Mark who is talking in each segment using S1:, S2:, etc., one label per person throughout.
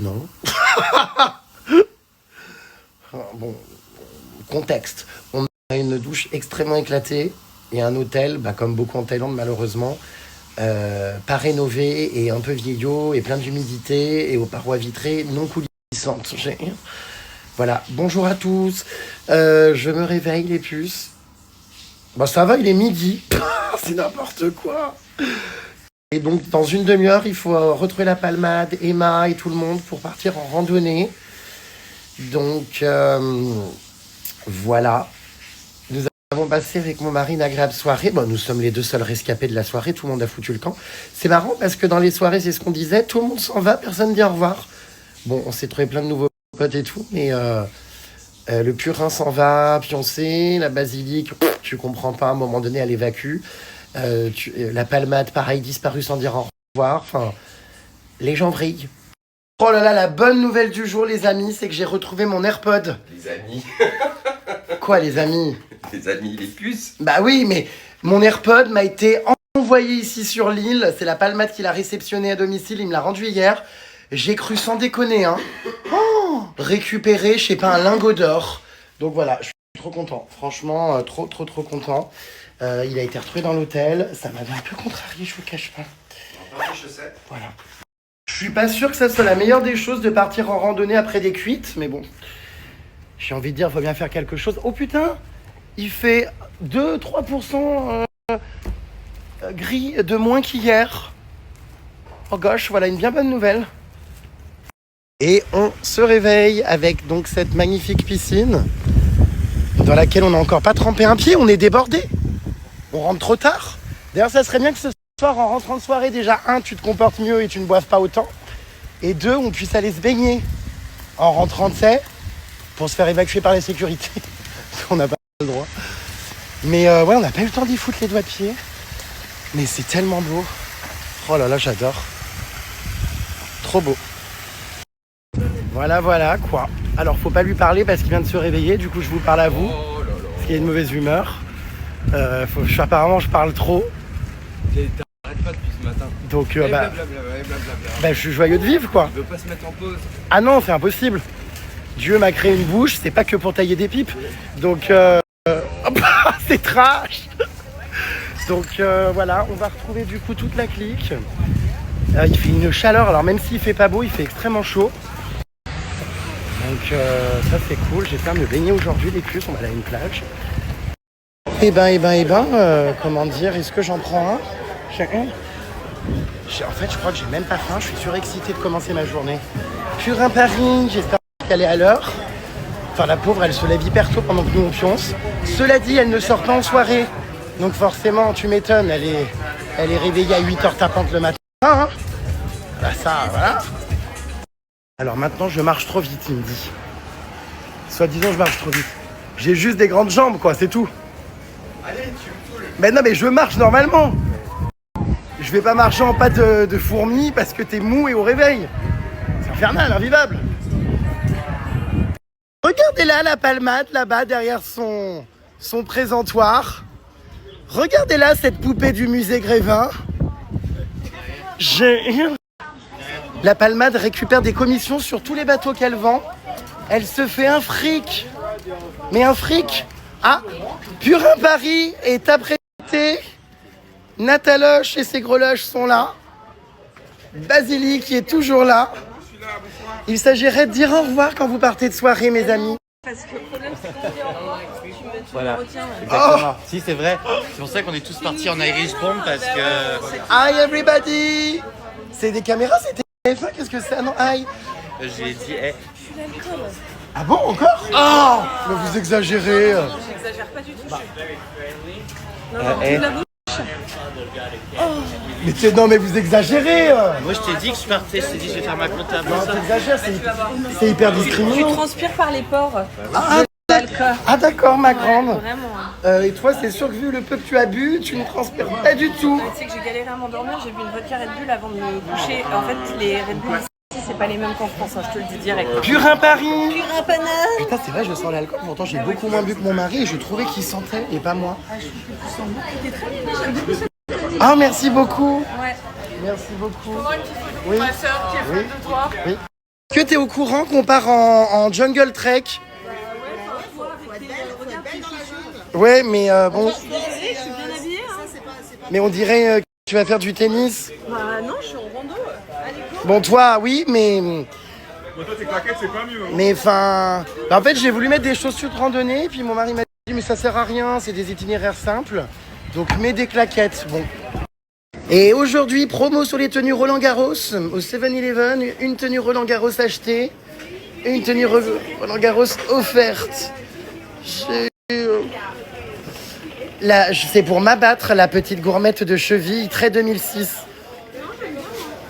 S1: non. Bon, contexte. On a une douche extrêmement éclatée et un hôtel, comme beaucoup en Thaïlande malheureusement, pas rénové et un peu vieillot et plein d'humidité et aux parois vitrées non coulissantes. Voilà, bonjour à tous. Je me réveille les puces. Ça va, il est midi. C'est n'importe quoi. Et donc, dans une demi-heure, il faut retrouver la Palmade, Emma et tout le monde pour partir en randonnée. Donc, voilà. Nous avons passé avec mon mari une agréable soirée. Nous sommes les deux seuls rescapés de la soirée. Tout le monde a foutu le camp. C'est marrant parce que dans les soirées, c'est ce qu'on disait. Tout le monde s'en va, personne ne dit au revoir. Bon, on s'est trouvé plein de nouveaux potes et tout, mais le purin s'en va pioncer. La basilique, tu comprends pas, à un moment donné, elle évacue. La Palmade, pareil, disparue sans dire au revoir. Enfin, les gens vrillent. Oh là là, la bonne nouvelle du jour, les amis, c'est que j'ai retrouvé mon AirPod.
S2: Les amis.
S1: Quoi, les amis?
S2: Les amis, les puces.
S1: Bah oui, mais mon AirPod m'a été envoyé ici sur l'île. C'est la Palmade qui l'a réceptionné à domicile. Il me l'a rendu hier. J'ai cru sans déconner, hein. Récupérer, je sais pas, un lingot d'or. Donc voilà, je suis trop content. Franchement, trop content. Il a été retrouvé dans l'hôtel. Ça m'avait un peu contrarié, je vous cache pas. Voilà. Je suis pas sûr que ça soit la meilleure des choses de partir en randonnée après des cuites, mais bon. J'ai envie de dire, il faut bien faire quelque chose. Oh putain, il fait 2-3% gris de moins qu'hier. Oh gosh, voilà une bien bonne nouvelle. Et on se réveille avec donc cette magnifique piscine dans laquelle on n'a encore pas trempé un pied, on est débordé. On rentre trop tard. D'ailleurs, ça serait bien que ce soir, en rentrant de soirée, déjà, 1, tu te comportes mieux et tu ne boives pas autant. Et 2, on puisse aller se baigner en rentrant de sais, pour se faire évacuer par la sécurité. On n'a pas le droit. Mais ouais, on n'a pas eu le temps d'y foutre les doigts de pied. Mais c'est tellement beau. Oh là là, j'adore. Trop beau. Voilà, quoi. Alors, faut pas lui parler parce qu'il vient de se réveiller. Du coup, je vous parle à vous. Parce qu'il a une mauvaise humeur. Apparemment, je parle trop.
S2: T'arrêtes pas depuis ce matin.
S1: Donc,
S2: Blablabla.
S1: je suis joyeux de vivre, quoi.
S2: Tu veux pas se mettre en pause?
S1: Ah non, c'est impossible. Dieu m'a créé une bouche, c'est pas que pour tailler des pipes. Donc, c'est trash. Donc, voilà, on va retrouver du coup toute la clique. Il fait une chaleur, alors même s'il fait pas beau, il fait extrêmement chaud. Donc, ça c'est cool. J'espère me baigner aujourd'hui, les puces, on va aller à une plage. Comment dire, est-ce que j'en prends un? En fait, je crois que j'ai même pas faim, je suis surexcité de commencer ma journée. Purin Paris, j'espère qu'elle est à l'heure. Enfin, la pauvre, elle se lève hyper tôt pendant que nous on pionce. Cela dit, elle ne sort pas en soirée. Donc forcément, tu m'étonnes, elle est réveillée à 8h tapante le matin. Hein, voilà. Alors maintenant, je marche trop vite, il me dit. Soi-disant, je marche trop vite. J'ai juste des grandes jambes, quoi, c'est tout.
S2: Allez, tu me saoules.
S1: Mais non, mais je marche normalement. Je vais pas marcher en pas de fourmi parce que t'es mou et au réveil. C'est infernal, invivable. Regardez là la Palmade, là-bas, derrière son présentoir. Regardez là cette poupée du musée Grévin. La Palmade récupère des commissions sur tous les bateaux qu'elle vend. Elle se fait un fric. Mais un fric. Ah, Purin Paris est apprêté. Nataloche et ses greloches sont là. Basilique qui est toujours là. Il s'agirait de dire au revoir quand vous partez de soirée, mes amis.
S3: Parce que le problème, c'est qu'on dit au revoir, tu
S4: Voilà,
S3: me retiens.
S4: exactement. Si, c'est vrai. C'est pour ça qu'on est tous partis en Irish Bomb parce que...
S1: Hi everybody. C'est des caméras, c'était TF1, qu'est-ce que c'est? Ah non, hi.
S4: Je lui ai dit, hey.
S3: Je suis l'alcool.
S1: Ah bon, encore? Oh, mais vous exagérez.
S3: Non, j'exagère pas du tout. Non,
S4: hey.
S3: la bouche.
S1: Non, mais vous exagérez.
S4: Moi, je t'ai dit que je partais. Je t'ai dit, je vais faire ma compta.
S1: Non, t'exagères, c'est hyper
S3: Tu
S1: discriminant.
S3: transpires par les pores.
S1: Ah, ah d'accord, ma grande.
S3: Vraiment.
S1: Et toi, c'est sûr que vu le peu que tu as bu, tu ne transpires pas du tout.
S3: Tu sais que j'ai galéré à m'endormir, j'ai bu une vodka Red Bull avant de me coucher. En fait, les Red Bull ici, c'est pas les mêmes qu'en France, hein, je te le dis direct.
S1: Purin Paris.
S3: Purin panade.
S1: Putain, c'est vrai, je sens l'alcool. Pourtant, j'ai beaucoup moins bu que mon mari et je trouvais qu'il sentait et pas moi.
S3: T'es très bien, j'aime beaucoup ça.
S1: Ah, merci beaucoup.
S3: Ouais.
S1: Merci beaucoup.
S3: Moi, une petite photo
S1: Oui.
S3: pour ma soeur qui est fan de toi.
S1: Oui. Est-ce que t'es au courant qu'on part en jungle trek? Ouais, mais bon.
S3: Je suis bien habillée.
S1: Mais on dirait que tu vas faire du tennis.
S3: Bah non, je suis en rando. Allez, go.
S1: Bon, toi, oui, mais.
S5: Bon, toi, tes claquettes, c'est pas mieux. Hein.
S1: Mais enfin. En fait, j'ai voulu mettre des chaussures de randonnée, puis mon mari m'a dit, mais ça sert à rien, c'est des itinéraires simples. Donc, mets des claquettes. Bon. Et aujourd'hui, promo sur les tenues Roland Garros au 7-Eleven. Une tenue Roland Garros achetée, une tenue Roland Garros offerte. Là, c'est pour m'abattre, la petite gourmette de cheville, très 2006.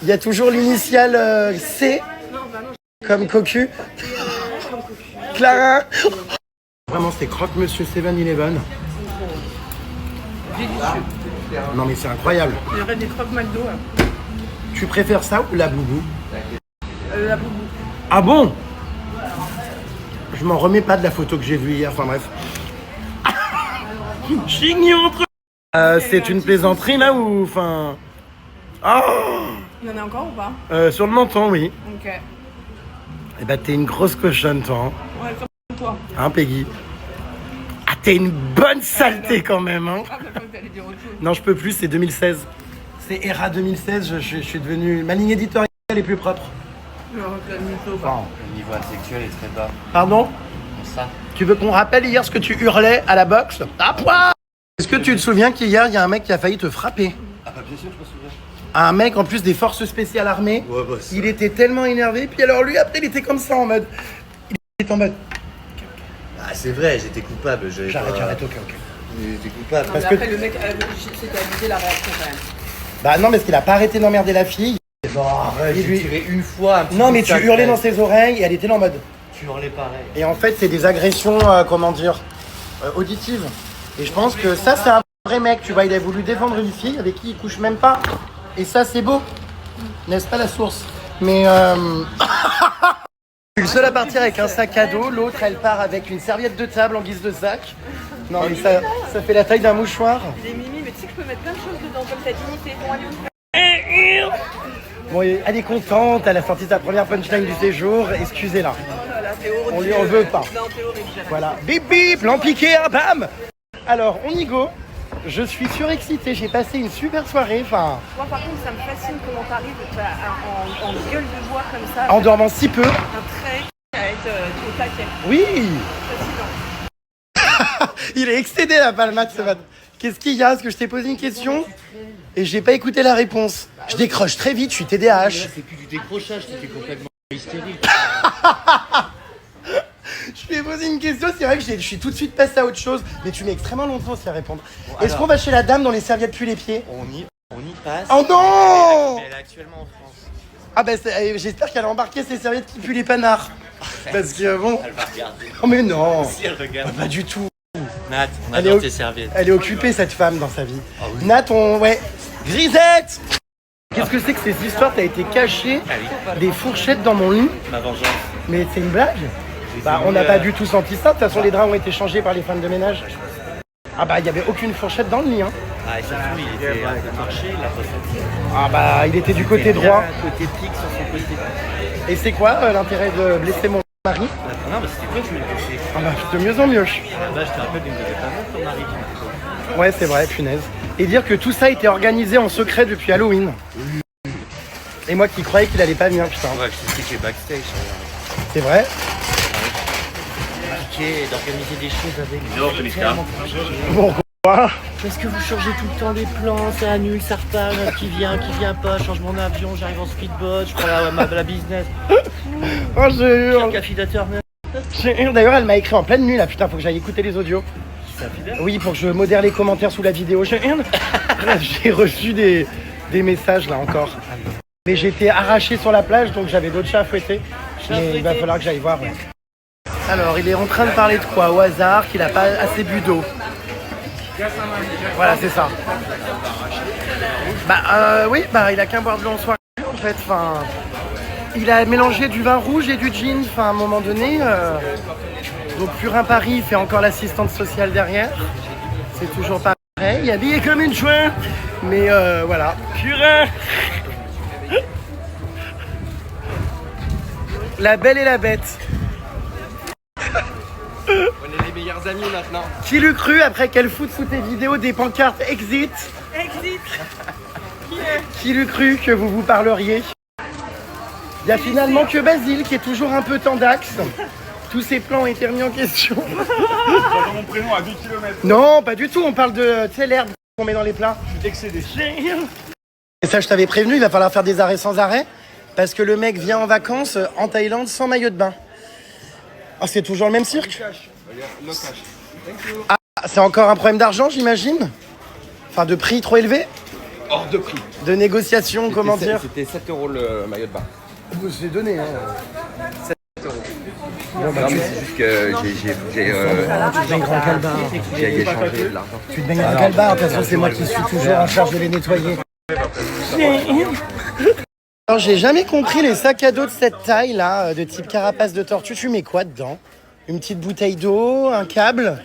S1: Il y a toujours l'initiale C, comme cocu. Clara. Vraiment, c'est croque-monsieur 7-Eleven. Non mais c'est incroyable.
S3: Il y aurait des croques McDo.
S1: Tu préfères ça ou la boubou?
S3: La boubou.
S1: Ah bon? Je m'en remets pas de la photo que j'ai vue hier, enfin bref. Chignotre. C'est une plaisanterie là ou enfin... Oh
S3: Il y en a encore ou pas?
S1: Sur le menton, oui.
S3: Ok.
S1: Eh ben t'es une grosse cochonne toi. Hein,
S3: Ouais, comme toi.
S1: hein Peggy? Ah t'es une bonne saleté quand même, hein.
S3: Ah, bah, t'allais dire autre chose.
S1: Non, je peux plus, c'est 2016. C'est ERA 2016, je suis devenu... Ma ligne éditoriale est plus propre.
S3: Non, c'est la mytho.
S1: Enfin,
S4: Le niveau intellectuel est très bas.
S1: pardon?
S4: Pour ça.
S1: Tu veux qu'on rappelle hier ce que tu hurlais à la boxe? À poil! Est-ce que tu te souviens qu'hier, il y a un mec qui a failli te frapper?
S4: Ah bah bien sûr, je me souviens.
S1: Un mec en plus des forces spéciales armées.
S4: Ouais, bah c'est...
S1: Il était tellement énervé, puis alors lui après il était comme ça en mode... Il était en mode...
S4: Ah c'est vrai, j'étais coupable.
S1: J'arrête, ok.
S4: J'étais coupable.
S3: Non,
S1: Parce
S3: mais
S1: que-
S3: après, le mec, c'était abusé la réaction quand même.
S1: Bah non, mais parce qu'il a pas arrêté d'emmerder la fille. Genre,
S4: J'ai
S1: lui...
S4: tiré une fois un petit
S1: Non
S4: coup
S1: mais
S4: de
S1: tu
S4: sac,
S1: hurlais
S4: ouais.
S1: dans ses oreilles et elle était là en mode...
S4: Tu hurlais pareil.
S1: Et en fait c'est des agressions, comment dire, auditives. Et je pense que ça c'est un vrai mec, tu vois, il a voulu défendre une fille avec qui il couche même pas. Et ça c'est beau, n'est-ce pas la source? Mais je suis le seul à partir avec un sac à dos, l'autre elle part avec une serviette de table en guise de sac. Non mais ça fait la taille d'un mouchoir.
S3: Il est mimi, mais tu sais que je peux mettre plein de choses dedans, comme ta dignité. Bon, allez,
S1: Bon, elle est contente, elle a sorti sa première punchline du séjour, excusez-la.
S3: oh là là, t'es horrible.
S1: On lui en veut pas.
S3: Non, t'es horrible, j'arrête.
S1: Voilà, bip bip, l'empiqué, bam. Alors on y go. Je suis surexcité, j'ai passé une super soirée, enfin,
S3: Moi, par contre, ça me fascine comment t'arrives en gueule de bois comme ça.
S1: en dormant si peu.
S3: Un trait à être au taquet.
S1: Oui.
S3: Fascinant.
S1: Il est excédé la palmade ce matin. Qu'est-ce qu'il y a? Est-ce que je t'ai posé une question et j'ai pas écouté la réponse? Je décroche très vite, je suis TDAH.
S4: C'est plus du décrochage, c'était complètement hystérique.
S1: Je lui ai posé une question, c'est vrai que je suis tout de suite passé à autre chose, mais tu mets extrêmement longtemps aussi à répondre.
S4: Bon,
S1: Est-ce
S4: alors.
S1: qu'on va chez la dame dont les serviettes puent les pieds?
S4: On y passe.
S1: Oh non!
S4: Mais elle est actuellement en France.
S1: Ah bah j'espère qu'elle a embarqué ses serviettes qui puent les panards. Parce que bon...
S4: Elle va regarder.
S1: Oh mais non!
S4: Si elle regarde.
S1: Pas du tout.
S4: Nat, on
S1: Elle est
S4: adore
S1: au-
S4: tes serviettes.
S1: Elle est occupée cette femme dans sa vie.
S4: Ah oui.
S1: Nat, ouais. Grisette! Qu'est-ce que c'est que ces histoires? T'as été caché
S4: Ah oui,
S1: des fourchettes dans mon lit?
S4: ma vengeance.
S1: Mais c'est une blague? Bah on n'a pas du tout senti ça. De toute façon les draps ont été changés par les femmes de ménage. Ah bah il y avait aucune fourchette dans le lit hein.
S4: Ah et surtout, il était un peu marché, il a ressenti.
S1: Ah bah il était du côté droit.
S4: Côté pique sur son côté.
S1: Et c'est quoi l'intérêt de blesser mon mari?
S4: Non, mais c'était toi qui me le touché.
S1: Ah bah de mieux en mieux.
S4: Ah bah, je te rappelle qu'il ne devait pas voir ton mari qui me
S1: Ouais c'est vrai, punaise. Et dire que tout ça a été organisé en secret depuis Halloween. Et moi qui croyais qu'il allait pas venir putain.
S4: Ouais, je sais que les backstage.
S1: C'est vrai?
S4: Compliqué d'organiser des choses avec.
S1: Pourquoi?
S4: Parce que vous changez tout le temps les plans, ça annule, ça repart, qui vient pas, change mon avion, j'arrive en speedboat, je prends la business.
S1: Oh j'ai eu...
S4: Cafédateur
S1: D'ailleurs elle m'a écrit en pleine nuit là, putain faut que j'aille écouter les audios.
S4: c'est fidèle.
S1: Oui pour que je modère les commentaires sous la vidéo. J'ai reçu des messages là encore. Mais j'étais arraché sur la plage donc j'avais d'autres chats à fouetter. Mais il va falloir que j'aille voir. Ouais. Alors il est en train de parler de quoi au hasard qu'il a pas assez bu d'eau. Voilà c'est ça. Bah oui bah il a qu'à boire de l'eau en soirée en fait. Enfin, il a mélangé du vin rouge et du gin. Enfin à un moment donné. Donc Purin Paris il fait encore l'assistante sociale derrière. C'est toujours pareil, habillé comme une chouin. Mais voilà. Purin. La Belle et la Bête.
S2: On est les meilleurs amis maintenant.
S1: Qui l'eût cru après qu'elle foute sous tes vidéos des pancartes Exit?
S3: Exit.
S1: Qui l'eût cru que vous vous parleriez? Il y a finalement que Basile qui est toujours un peu tendax. Tous ses plans ont été remis en question.
S5: J'entends mon prénom à 10 km.
S1: Non, pas du tout, on parle de, tu sais, l'herbe qu'on met dans les plats.
S5: Je suis excédé.
S1: Et ça, je t'avais prévenu, il va falloir faire des arrêts sans arrêt, parce que le mec vient en vacances en Thaïlande sans maillot de bain. Ah, c'est toujours le même cirque?
S2: No cash. Thank you.
S1: Ah, c'est encore un problème d'argent, j'imagine? Enfin, de prix trop élevé?
S2: Hors de prix.
S1: De négociation, comment dire?
S2: C'était 7 € le maillot de bain.
S1: C'est donné, hein.
S2: 7 €. Non, mais c'est juste que j'ai
S1: Tu te baignes grand calbar.
S2: j'ai échangé de l'argent.
S1: Tu te baignes grand calbar, de toute façon, c'est moi qui suis toujours en charge de les nettoyer. Alors, j'ai jamais compris les sacs à dos de cette taille là, de type carapace de tortue. Tu mets quoi dedans? Une petite bouteille d'eau, un câble?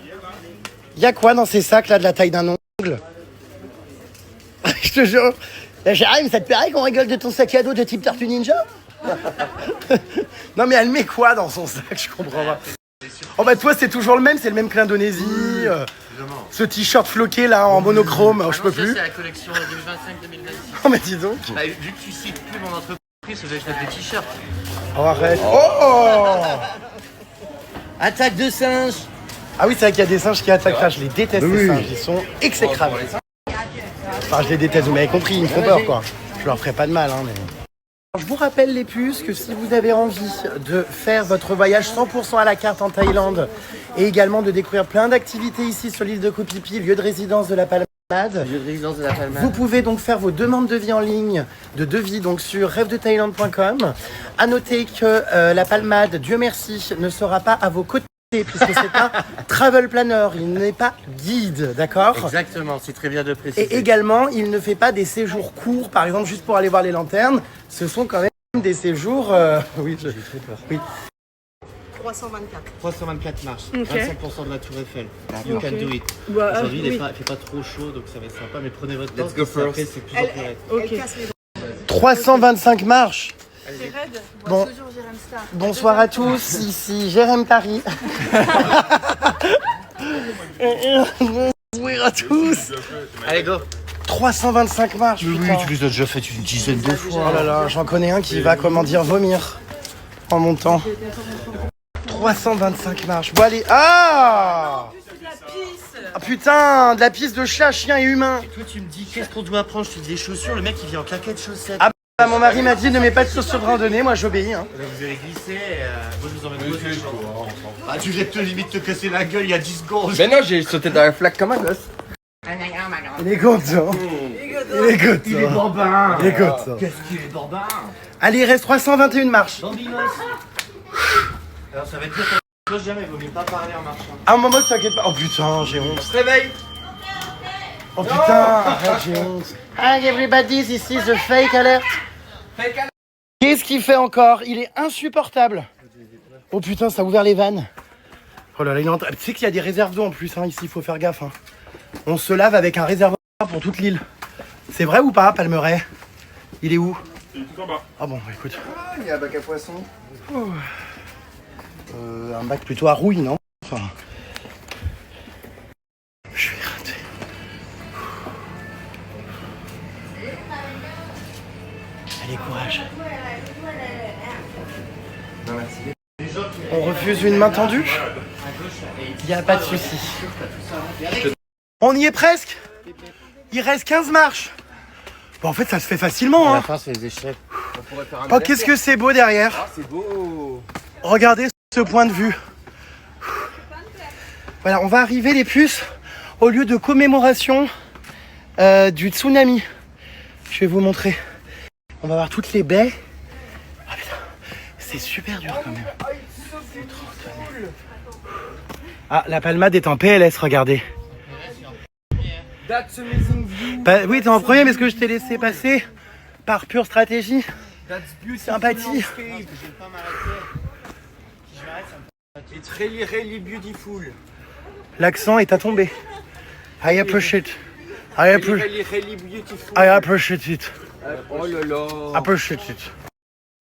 S1: Y a quoi dans ces sacs là de la taille d'un ongle? Je te jure. Jérémy, ça te paraît qu'on rigole de ton sac à dos de type Tortue Ninja? Non mais elle met quoi dans son sac? Je comprends pas. Oh bah toi c'est toujours le même, c'est le même que l'Indonésie. Ce t-shirt floqué là en monochrome, je peux plus.
S4: C'est la collection 2025-2026.
S1: Oh mais dis donc.
S4: Bah, vu que tu cites plus mon entreprise, je vais acheter des t-shirts.
S1: Oh arrête. Oh.
S4: Attaque de singe.
S1: Ah oui c'est vrai qu'il y a des singes qui attaquent ça, je les déteste ces singes, ils sont exécrables. Enfin je les déteste, vous m'avez compris, ils me font peur quoi. Je leur ferai pas de mal hein mais... Je vous rappelle les puces que si vous avez envie de faire votre voyage 100% à la carte en Thaïlande et également de découvrir plein d'activités ici sur l'île de Koh Phi Phi, lieu de résidence de la Palmade, vous pouvez donc faire vos demandes de vie en ligne, de devis donc sur rêvedethaïlande.com. À noter que la Palmade, Dieu merci, ne sera pas à vos côtés puisque c'est un travel planner, il n'est pas guide, d'accord?
S4: Exactement, c'est très bien de préciser.
S1: Et également, il ne fait pas des séjours courts, par exemple juste pour aller voir les lanternes. Ce sont quand même des séjours... Oui, j'ai très peur. Oui.
S3: 324.
S4: 324 marches,
S3: Ok.
S4: 25% de la tour Eiffel. You can do it.
S3: Bah,
S4: Aujourd'hui, il
S3: oui.
S4: fait pas trop chaud, donc ça va être sympa, mais prenez votre temps.
S2: Let's go
S4: parce que après,
S2: first.
S4: c'est plus en plus raide.
S3: Ok.
S1: 325 marches.
S3: C'est raide.
S1: Bon.
S3: Toujours Jérém Star.
S1: Bonsoir à tous, ici Jérém Paris. Bonsoir à tous.
S4: Allez, go.
S1: 325 marches, putain.
S4: tu les as déjà fait une dizaine de fois.
S1: Oh là là, j'en connais un qui va, comment dire, vomir en montant. 325 marches. Bon allez, ah putain, de la piste de chat, chien et humain.
S4: Et toi, tu me dis, qu'est-ce qu'on doit prendre? Je te dis des chaussures, le mec, il vient en claquettes chaussettes.
S1: Ah bah, mon mari m'a dit ne mets pas de chaussures de randonnée, moi j'obéis. Hein.
S4: Là, vous allez glisser, moi je vous emmène poser les choses. Ah, tu viens de te limite te casser la gueule il y a 10 secondes.
S2: Mais non, j'ai sauté dans un flac comme un gosse.
S1: Il est content. Il est content.
S4: Il est bambin.
S1: Il est content.
S4: Qu'est-ce qu'il est bambin?
S1: Allez, il reste 321 marches.
S4: Bambinos. Alors ça va être dire que jamais, il vaut mieux pas parler en marchant.
S1: À un moment, t'inquiète pas. Oh putain, j'ai honte.
S2: Réveille.
S1: Oh putain, arrête, j'ai honte. Hi everybody, this is a fake alert. Qu'est-ce qu'il fait encore? Il est insupportable. Oh putain, ça a ouvert les vannes. Oh là là, tu sais qu'il y a des réserves d'eau en plus, hein, ici, il faut faire gaffe. Hein. On se lave avec un réservoir pour toute l'île. C'est vrai ou pas, Palmeret? Il est où?
S5: Il est tout en bas.
S1: Ah bon, écoute.
S2: Ah, il y a un bac à poisson.
S1: Un bac plutôt à rouille, non? Enfin... Je suis raté. Allez, courage.
S2: Non, merci.
S1: On refuse une main tendue? Il n'y a pas de souci. On y est presque. Il reste 15 marches. Bon, en fait, ça se fait facilement.
S4: À la
S1: Hein.
S4: fin, c'est les échecs.
S2: On pourrait faire un
S1: Oh, qu'est-ce que c'est beau derrière.
S2: Ah, c'est beau.
S1: Regardez ce point de vue. Voilà, on va arriver les puces au lieu de commémoration du tsunami. Je vais vous montrer. On va voir toutes les baies. Ah putain, c'est super dur quand même. C'est trop tonné. Ah, la Palmade est en PLS, regardez.
S2: That's amazing view.
S1: Bah, oui, t'es en premier, mais est-ce que je t'ai laissé passer par pure stratégie?
S2: That's beautiful.
S1: Sympathie.
S2: landscape.
S4: Je vais pas m'arrêter. Si je m'arrête, ça me...
S2: It's really, really beautiful.
S1: L'accent est à tomber. I appreciate. I
S2: Really,
S1: appreciate.
S2: really, really beautiful.
S1: I appreciate it.
S2: Oh là là.
S1: Appreciate it.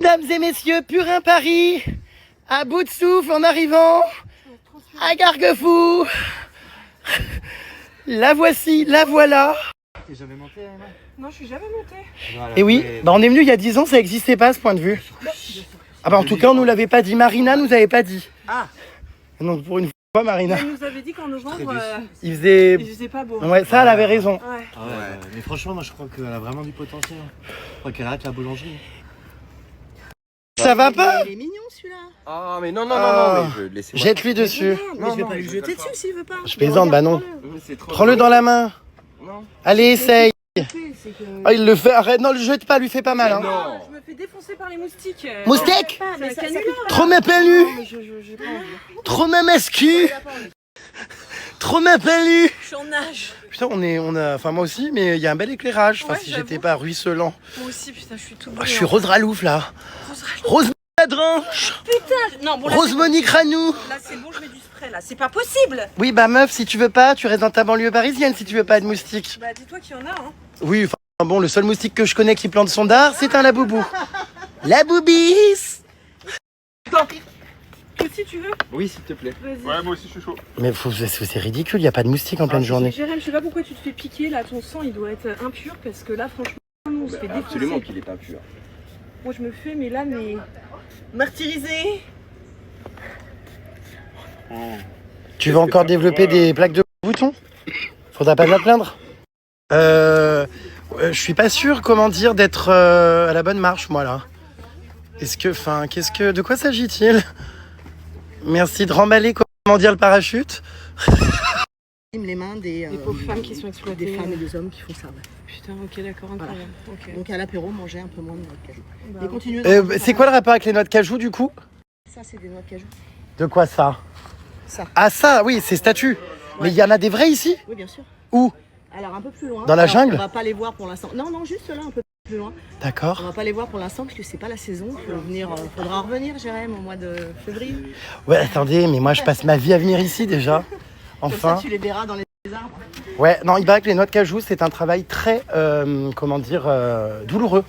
S1: Mesdames et messieurs, Purin Paris, à bout de souffle en arrivant à Garguefou. La voici, la voilà.
S4: T'es jamais monté, Emma?
S3: Non, je suis jamais montée.
S4: Voilà,
S1: Et oui, on est venu il y a 10 ans, ça n'existait pas à ce point de vue. Ah bah en tout cas, on nous l'avait pas dit. Marina nous avait pas dit.
S4: Ah.
S1: Donc pour une fois, Marina,
S3: Elle nous avait dit qu'en novembre,
S1: il faisait...
S3: il faisait pas beau.
S1: Ouais, ça, elle avait raison.
S3: Ouais.
S4: Ah ouais, mais franchement, moi je crois qu'elle a vraiment du potentiel. Je crois qu'elle arrête la boulangerie.
S1: Ça va pas?
S6: Il est mignon celui-là.
S2: Ah, mais non,
S1: Ah.
S2: mais laissez-moi.
S1: Jette-lui dessus.
S6: Mais je vais pas lui jeter dessus s'il veut pas.
S1: Je plaisante, bah non.
S2: C'est trop.
S1: Prends-le dans la main.
S2: Non.
S1: Allez, essaye.
S6: C'est que...
S1: Ah, il le fait, arrête, non, le jette pas, lui fais pas mal. Hein.
S2: Non.
S3: Je me fais défoncer par les moustiques.
S1: Moustèque?
S6: mais
S3: C'est
S6: ça
S3: un canular.
S1: Trop ma palu.
S3: Mais j'ai pas envie.
S1: Trop ma mascu. Trop ma palu.
S3: Je suis en nage.
S1: Putain, enfin moi aussi, mais il y a un bel éclairage. Enfin,
S3: Ouais,
S1: si
S3: j'avoue.
S1: j'étais pas ruisselant.
S3: Moi aussi, putain, je suis toute
S1: Ah, je suis Rose Ralouf là. Rose Madrange.
S3: Putain, non, bon, là,
S1: Rose
S3: c'est
S1: Monique Ranou.
S3: bon. Là, c'est bon, je mets du spray, là. C'est pas possible.
S1: Oui, bah meuf, si tu veux pas, tu restes dans ta banlieue parisienne si tu veux pas de moustique.
S3: Bah, dis-toi qu'il y en a, hein.
S1: Oui, enfin bon, le seul moustique que je connais qui plante son dard, c'est un laboubou. La boubis.
S3: Si tu veux,
S2: Oui, s'il te plaît.
S3: vas-y.
S5: Ouais, moi aussi, je suis chaud.
S1: Mais c'est ridicule, il y a pas de moustique en pleine journée.
S3: Jérém, je sais pas pourquoi tu te fais piquer, là. Ton sang, il doit être impur parce que là, franchement, nous, on se fait défoncer.
S2: Absolument qu'il est pas pur.
S3: Moi, je me fais, mais là, mais. Martyrisé.
S1: Tu vas encore développer des plaques de boutons? Faudra pas me la plaindre. Je suis pas sûr, comment dire, d'être à la bonne marche, moi, là. De quoi s'agit-il? Merci de remballer, comment dire, le parachute.
S6: Les mains des
S3: pauvres femmes qui sont exploitées.
S6: des femmes et des hommes qui font ça. Ouais.
S3: Putain, ok, d'accord, incroyable. Ok.
S6: Donc à l'apéro, manger un peu moins de noix de cajou.
S3: Bah,
S6: Et continuer.
S1: C'est quoi le rapport avec les noix de cajou, du coup?
S6: Ça, c'est des noix de cajou.
S1: De quoi ça?
S6: Ça.
S1: Ah ça, oui, c'est statut. Mais il y en a des vrais ici?
S6: Oui, bien sûr.
S1: Où?
S6: Alors un peu plus loin.
S1: Dans la
S6: Alors,
S1: jungle?
S6: On va pas les voir pour l'instant. Non, non, juste là, un peu plus loin. On
S1: D'accord.
S6: va pas les voir pour l'instant parce que c'est pas la saison. Faudra revenir, Jérém, au mois de février.
S1: Ouais, attendez, mais moi je passe ma vie à venir ici déjà.
S6: Comme ça,
S1: Enfin.
S6: tu les verras dans les arbres.
S1: Ouais, non, il paraît que les noix de cajou, c'est un travail très, douloureux.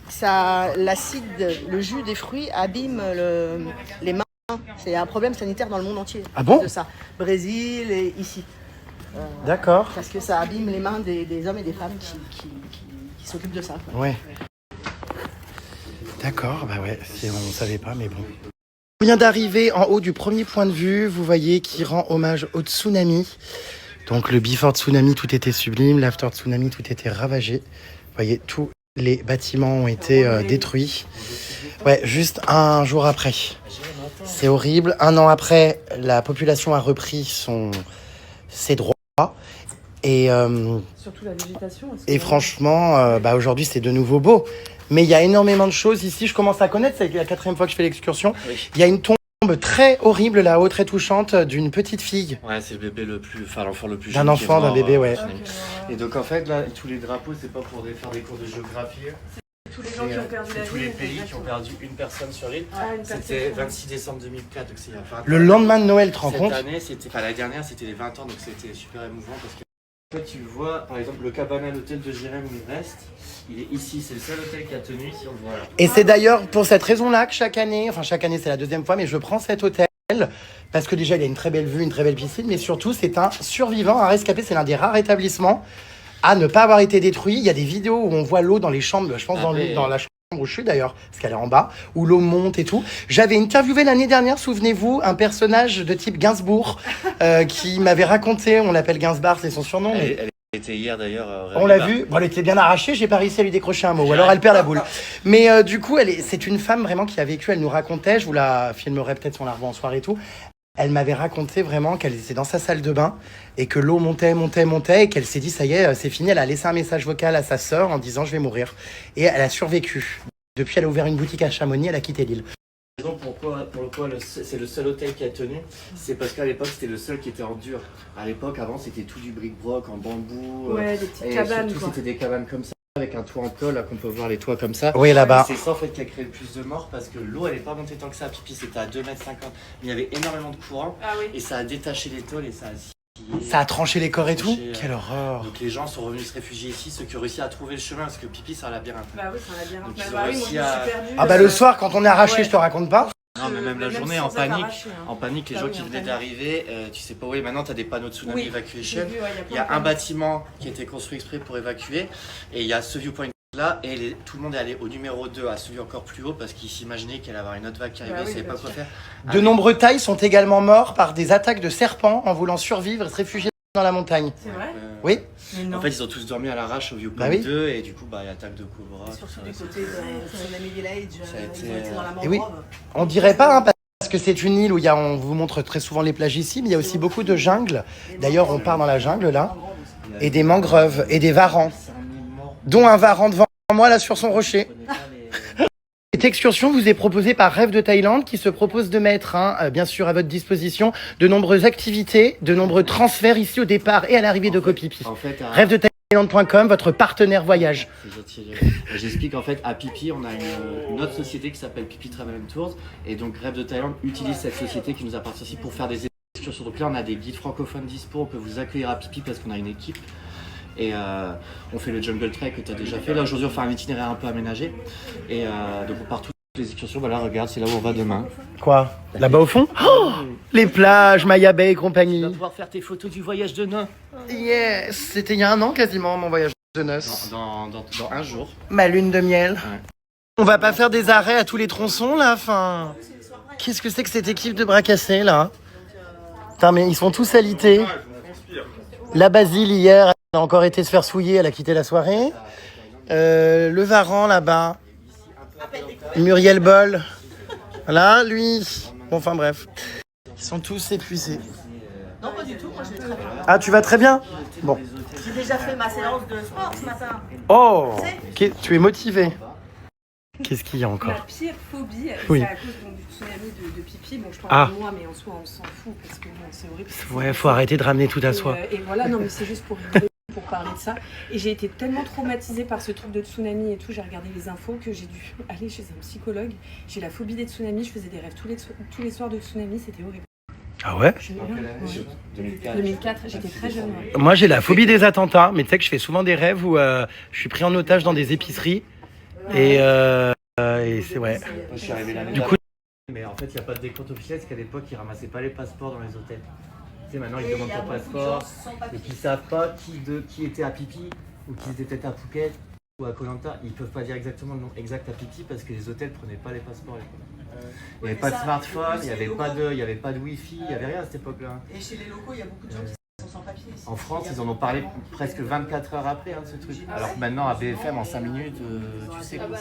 S6: Ça, l'acide, le jus des fruits abîme les mains. C'est un problème sanitaire dans le monde entier.
S1: Ah bon?
S6: De ça. Brésil et ici.
S1: D'accord.
S6: Parce que ça abîme les mains des hommes et des femmes qui s'occupent de ça. Quoi.
S1: Ouais. D'accord, bah ouais, on savait pas, mais bon. On vient d'arriver en haut du premier point de vue, vous voyez, qui rend hommage au tsunami. Donc le before tsunami, tout était sublime, l'after tsunami, tout était ravagé. Vous voyez, tous les bâtiments ont été détruits. Ouais, juste un jour après. C'est horrible. Un an après, la population a repris ses droits. Et,
S3: surtout la végétation.
S1: et franchement, aujourd'hui, c'est de nouveau beau. Mais il y a énormément de choses ici. Je commence à connaître, c'est la 4e fois que je fais l'excursion.
S4: Oui.
S1: Il y a une tombe très horrible là-haut, très touchante, d'une petite fille.
S4: Ouais, c'est le bébé l'enfant le plus
S1: D'un
S4: jeune.
S1: enfant, d'un bébé, ouais.
S4: Et donc en fait, là, tous les drapeaux, c'est pas pour faire des cours de géographie.
S3: Tous les gens qui ont perdu la vie.
S4: Tous les pays qui ont perdu une personne sur l'île.
S3: Ah, une
S4: C'était
S3: personne.
S4: 26 décembre 2004, donc c'est il y a 20 ans.
S1: Le lendemain de Noël, tu te rends
S4: Cette
S1: compte?
S4: année, l'année dernière, c'était les 20 ans, donc c'était super émouvant parce que en fait, tu le vois, par exemple, le cabana, l'hôtel de Jérém où il reste, il est ici, c'est le seul hôtel qui a tenu, ici on le voit là.
S1: Et c'est d'ailleurs pour cette raison-là que chaque année c'est la 2e fois, mais je prends cet hôtel parce que déjà il y a une très belle vue, une très belle piscine, mais surtout c'est un survivant, un rescapé, c'est l'un des rares établissements à ne pas avoir été détruit. Il y a des vidéos où on voit l'eau dans les chambres, je pense dans la chambre où je suis d'ailleurs, parce qu'elle est en bas, où l'eau monte et tout. J'avais interviewé l'année dernière, souvenez-vous, un personnage de type Gainsbourg qui m'avait raconté, on l'appelle Gainsbar, c'est son surnom. Mais...
S4: Elle était hier d'ailleurs.
S1: On l'a vu, bon, elle était bien arrachée, j'ai pas réussi à lui décrocher un mot, ou alors elle perd la boule. Mais du coup, c'est une femme vraiment qui a vécu, elle nous racontait, je vous la filmerai peut-être si on la revoit en soirée et tout, elle m'avait raconté vraiment qu'elle était dans sa salle de bain et que l'eau montait et qu'elle s'est dit ça y est, c'est fini, elle a laissé un message vocal à sa sœur en disant je vais mourir. Et elle a survécu. Depuis, elle a ouvert une boutique à Chamonix, elle a quitté l'île.
S4: La raison pourquoi c'est le seul hôtel qui a tenu, c'est parce qu'à l'époque c'était le seul qui était en dur. À l'époque, avant c'était tout du bric-broc en bambou.
S3: Ouais, des petites
S4: et
S3: cabanes.
S4: surtout
S3: Quoi.
S4: c'était des cabanes comme ça, avec un toit en tôle, là qu'on peut voir les toits comme ça.
S1: Oui, là-bas.
S4: C'est ça en fait qui a créé le plus de morts parce que l'eau elle est pas montée tant que ça. Pipi c'était à 2,50 m. Il y avait énormément de courant
S3: Ah oui.
S4: et ça a détaché les tôles et ça a
S1: Ça a tranché les corps et tout.
S4: Tranché,
S1: Quelle horreur.
S4: Donc les gens sont revenus se réfugier ici, ceux qui ont réussi à trouver le chemin, parce que Pipi c'est un labyrinthe.
S3: Bah oui, c'est un labyrinthe.
S4: Donc,
S3: Bah,
S4: ils ont
S3: bah oui, moi je me
S4: réussi
S3: suis
S4: à-
S3: perdue.
S1: Ah bah le soir quand on est arraché,
S3: Ouais.
S1: je te raconte pas.
S4: Non mais même la
S3: Même
S4: journée
S3: sans
S4: en
S3: être
S4: panique,
S3: arraché, hein.
S4: en panique, les
S3: Ah
S4: gens
S3: oui,
S4: qui
S3: en
S4: venaient
S3: panique.
S4: d'arriver, tu sais pas où est, maintenant tu as des panneaux de tsunami
S3: Oui,
S4: evacuation.
S3: j'ai vu, ouais,
S4: Il y a un bâtiment qui a été construit exprès pour évacuer et il y a ce viewpoint là et tout le monde est allé au numéro 2, à celui encore plus haut parce qu'ils s'imaginaient qu'il allait y avoir une autre vague qui arrivait,
S3: Bah
S4: ils
S3: oui,
S4: savaient pas
S3: bien
S4: quoi
S3: sûr.
S4: faire.
S1: De nombreux Thaïs sont également morts par des attaques de serpents en voulant survivre et se réfugier dans la montagne.
S3: C'est vrai?
S1: Oui.
S3: Mais non.
S4: En fait, ils ont tous dormi à l'arrache au viewpoint
S1: Bah oui.
S4: 2 et du coup, bah, il y a attaque de cobra.
S6: Surtout
S4: tout ça,
S6: du
S4: ça.
S6: côté de Tsunami Village,
S4: Ça a été,
S6: ils ont été dans la
S1: Et oui.
S6: mangrove.
S1: On dirait pas, hein, parce que c'est une île où on vous montre très souvent les plages ici, mais il y a aussi beaucoup de jungle. D'ailleurs, on part dans la jungle là, et des mangroves et des varans, dont un varan devant moi là sur son rocher. Cette excursion vous est proposée par Rêve de Thaïlande qui se propose de mettre, bien sûr, à votre disposition de nombreuses activités, de nombreux transferts ici au départ et à l'arrivée de Koh Phi Phi.
S4: En fait,
S1: Rêve de Thaïlande.com, votre partenaire voyage.
S4: C'est gentil. J'explique en fait à Pipi, on a une autre société qui s'appelle Pipi Travel and Tours et donc Rêve de Thaïlande utilise cette société qui nous appartient aussi pour faire des excursions. Donc là on a des guides francophones dispo, on peut vous accueillir à Pipi parce qu'on a une équipe et on fait le jungle trek que tu as déjà fait. Là aujourd'hui on fait un itinéraire un peu aménagé et donc on part toutes les excursions. Voilà regarde c'est là où on va demain.
S1: Quoi? Là-bas au fond? Oh, les plages, Maya Bay et
S4: Tu vas
S1: compagnie.
S4: pouvoir faire tes photos du voyage de nain
S1: Yes, c'était il y a un an quasiment mon voyage de noces.
S4: dans un jour.
S1: Ma lune de miel.
S4: Ouais.
S1: On va pas faire des arrêts à tous les tronçons là, enfin. Qu'est-ce que c'est que cette équipe de bras cassés là? Putain mais ils sont tous alités.
S5: Ah, je me transpire.
S1: La Basile hier, elle a encore été se faire souiller, elle a quitté la soirée. Le Varan là-bas. Muriel Boll. Voilà, lui. Bon enfin bref. Ils sont tous épuisés.
S6: Non, pas du tout, moi je vais très bien.
S1: Ah tu vas très bien? Bon.
S6: J'ai déjà fait ma séance de sport ce matin.
S1: Oh, tu es motivé. Qu'est-ce qu'il y a
S3: Ma
S1: encore?
S3: pire phobie,
S1: Oui.
S3: c'est à cause donc, du tsunami de Pipi. Bon, je parle
S1: Ah.
S3: de moi, mais en soi, on s'en fout parce que bon, c'est horrible.
S1: Ouais, faut arrêter de ramener tout à
S3: Et,
S1: soi.
S3: et voilà, non, mais c'est juste pour rigoler, pour parler de ça. Et j'ai été tellement traumatisée par ce truc de tsunami et tout, j'ai regardé les infos que j'ai dû aller chez un psychologue. J'ai la phobie des tsunamis, je faisais des rêves tous les soirs de tsunami, c'était horrible.
S1: Ah ouais?
S3: Je-
S4: En quelle année?
S3: ouais.
S4: 2004.
S3: 2004, j'étais très jeune. Ouais.
S1: Moi j'ai la phobie des attentats, mais tu sais que je fais souvent des rêves où je suis pris en otage dans des épiceries. Et c'est ouais.
S4: Moi, je suis arrivé l'année
S1: Du
S4: d'après.
S1: coup,
S4: Mais en fait, il n'y a pas de décompte officiel parce qu'à l'époque, ils ramassaient pas les passeports dans les hôtels. Tu sais, maintenant, ils demandent ton passeport. Et puis, ils savent pas qui était à Pipi ou qui était peut-être à Phuket ou à Koh Lanta. Ils peuvent pas dire exactement le nom exact à Pipi parce que les hôtels prenaient pas les passeports à l'époque. Il n'y avait pas de smartphone, il n'y avait pas de wifi, il n'y avait rien à cette époque-là.
S6: Et chez les locaux, il y a beaucoup de gens qui sont sans papier. ici.
S4: En France, ils en ont parlé presque 24 heures après de ce truc. Alors que maintenant, à BFM, en 5 minutes, tu sais quoi.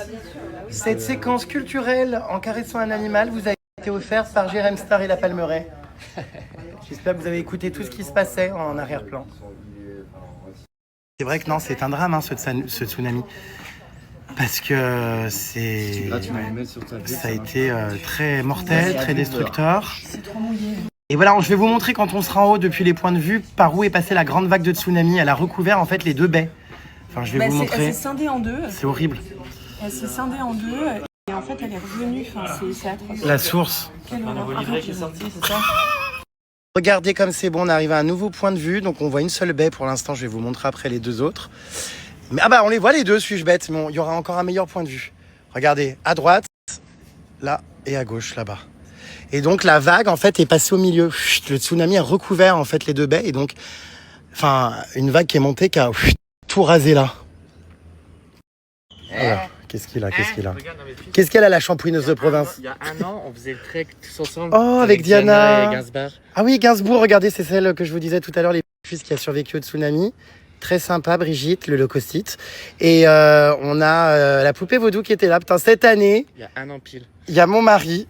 S1: cette séquence culturelle en caressant un animal vous a été offerte par Jérém Star et la Palmeraie. J'espère que vous avez écouté tout ce qui se passait en arrière-plan. C'est vrai que non, c'est un drame ce tsunami. Parce que c'est...
S4: Là, tu m'as mis sur ta
S1: Ça a été très mortel, très destructeur. Et voilà, je vais vous montrer quand on sera en haut depuis les points de vue par où est passée la grande vague de tsunami. Elle a recouvert en fait les deux baies. Enfin, je vais
S3: Bah,
S1: vous
S3: elle
S1: montrer.
S3: s'est scindée en deux.
S1: C'est horrible.
S3: Elle s'est scindée en deux. Et en fait, elle est revenue. Enfin, c'est atroce.
S1: La source.
S3: Quelle
S4: Un
S3: horreur.
S4: nouveau livret qui est sorti, c'est ça?
S1: Regardez comme c'est bon, on arrive à un nouveau point de vue. Donc on voit une seule baie pour l'instant. Je vais vous montrer après les deux autres. Mais ah bah on les voit les deux, suis-je bête. Mais il y aura encore un meilleur point de vue. Regardez, à droite, là et à gauche, là-bas. Et donc la vague en fait est passée au milieu. Chut, le tsunami a recouvert en fait les deux baies et donc, enfin, une vague qui est montée qui a tout rasé là. Voilà. Qu'est-ce qu'il a? Qu'est-ce qu'elle a la champouineuse de province?
S4: Il y a un an, on faisait le trek tous ensemble.
S1: Oh, avec Diana.
S4: et Gainsbourg.
S1: Ah oui, Gainsbourg, regardez, c'est celle que je vous disais tout à l'heure, les fils qui a survécu au tsunami. Très sympa, Brigitte, le leucocyte. Et on a la poupée vaudou qui était là. Putain, cette année,
S4: Il y a un an pile.
S1: il y a mon mari.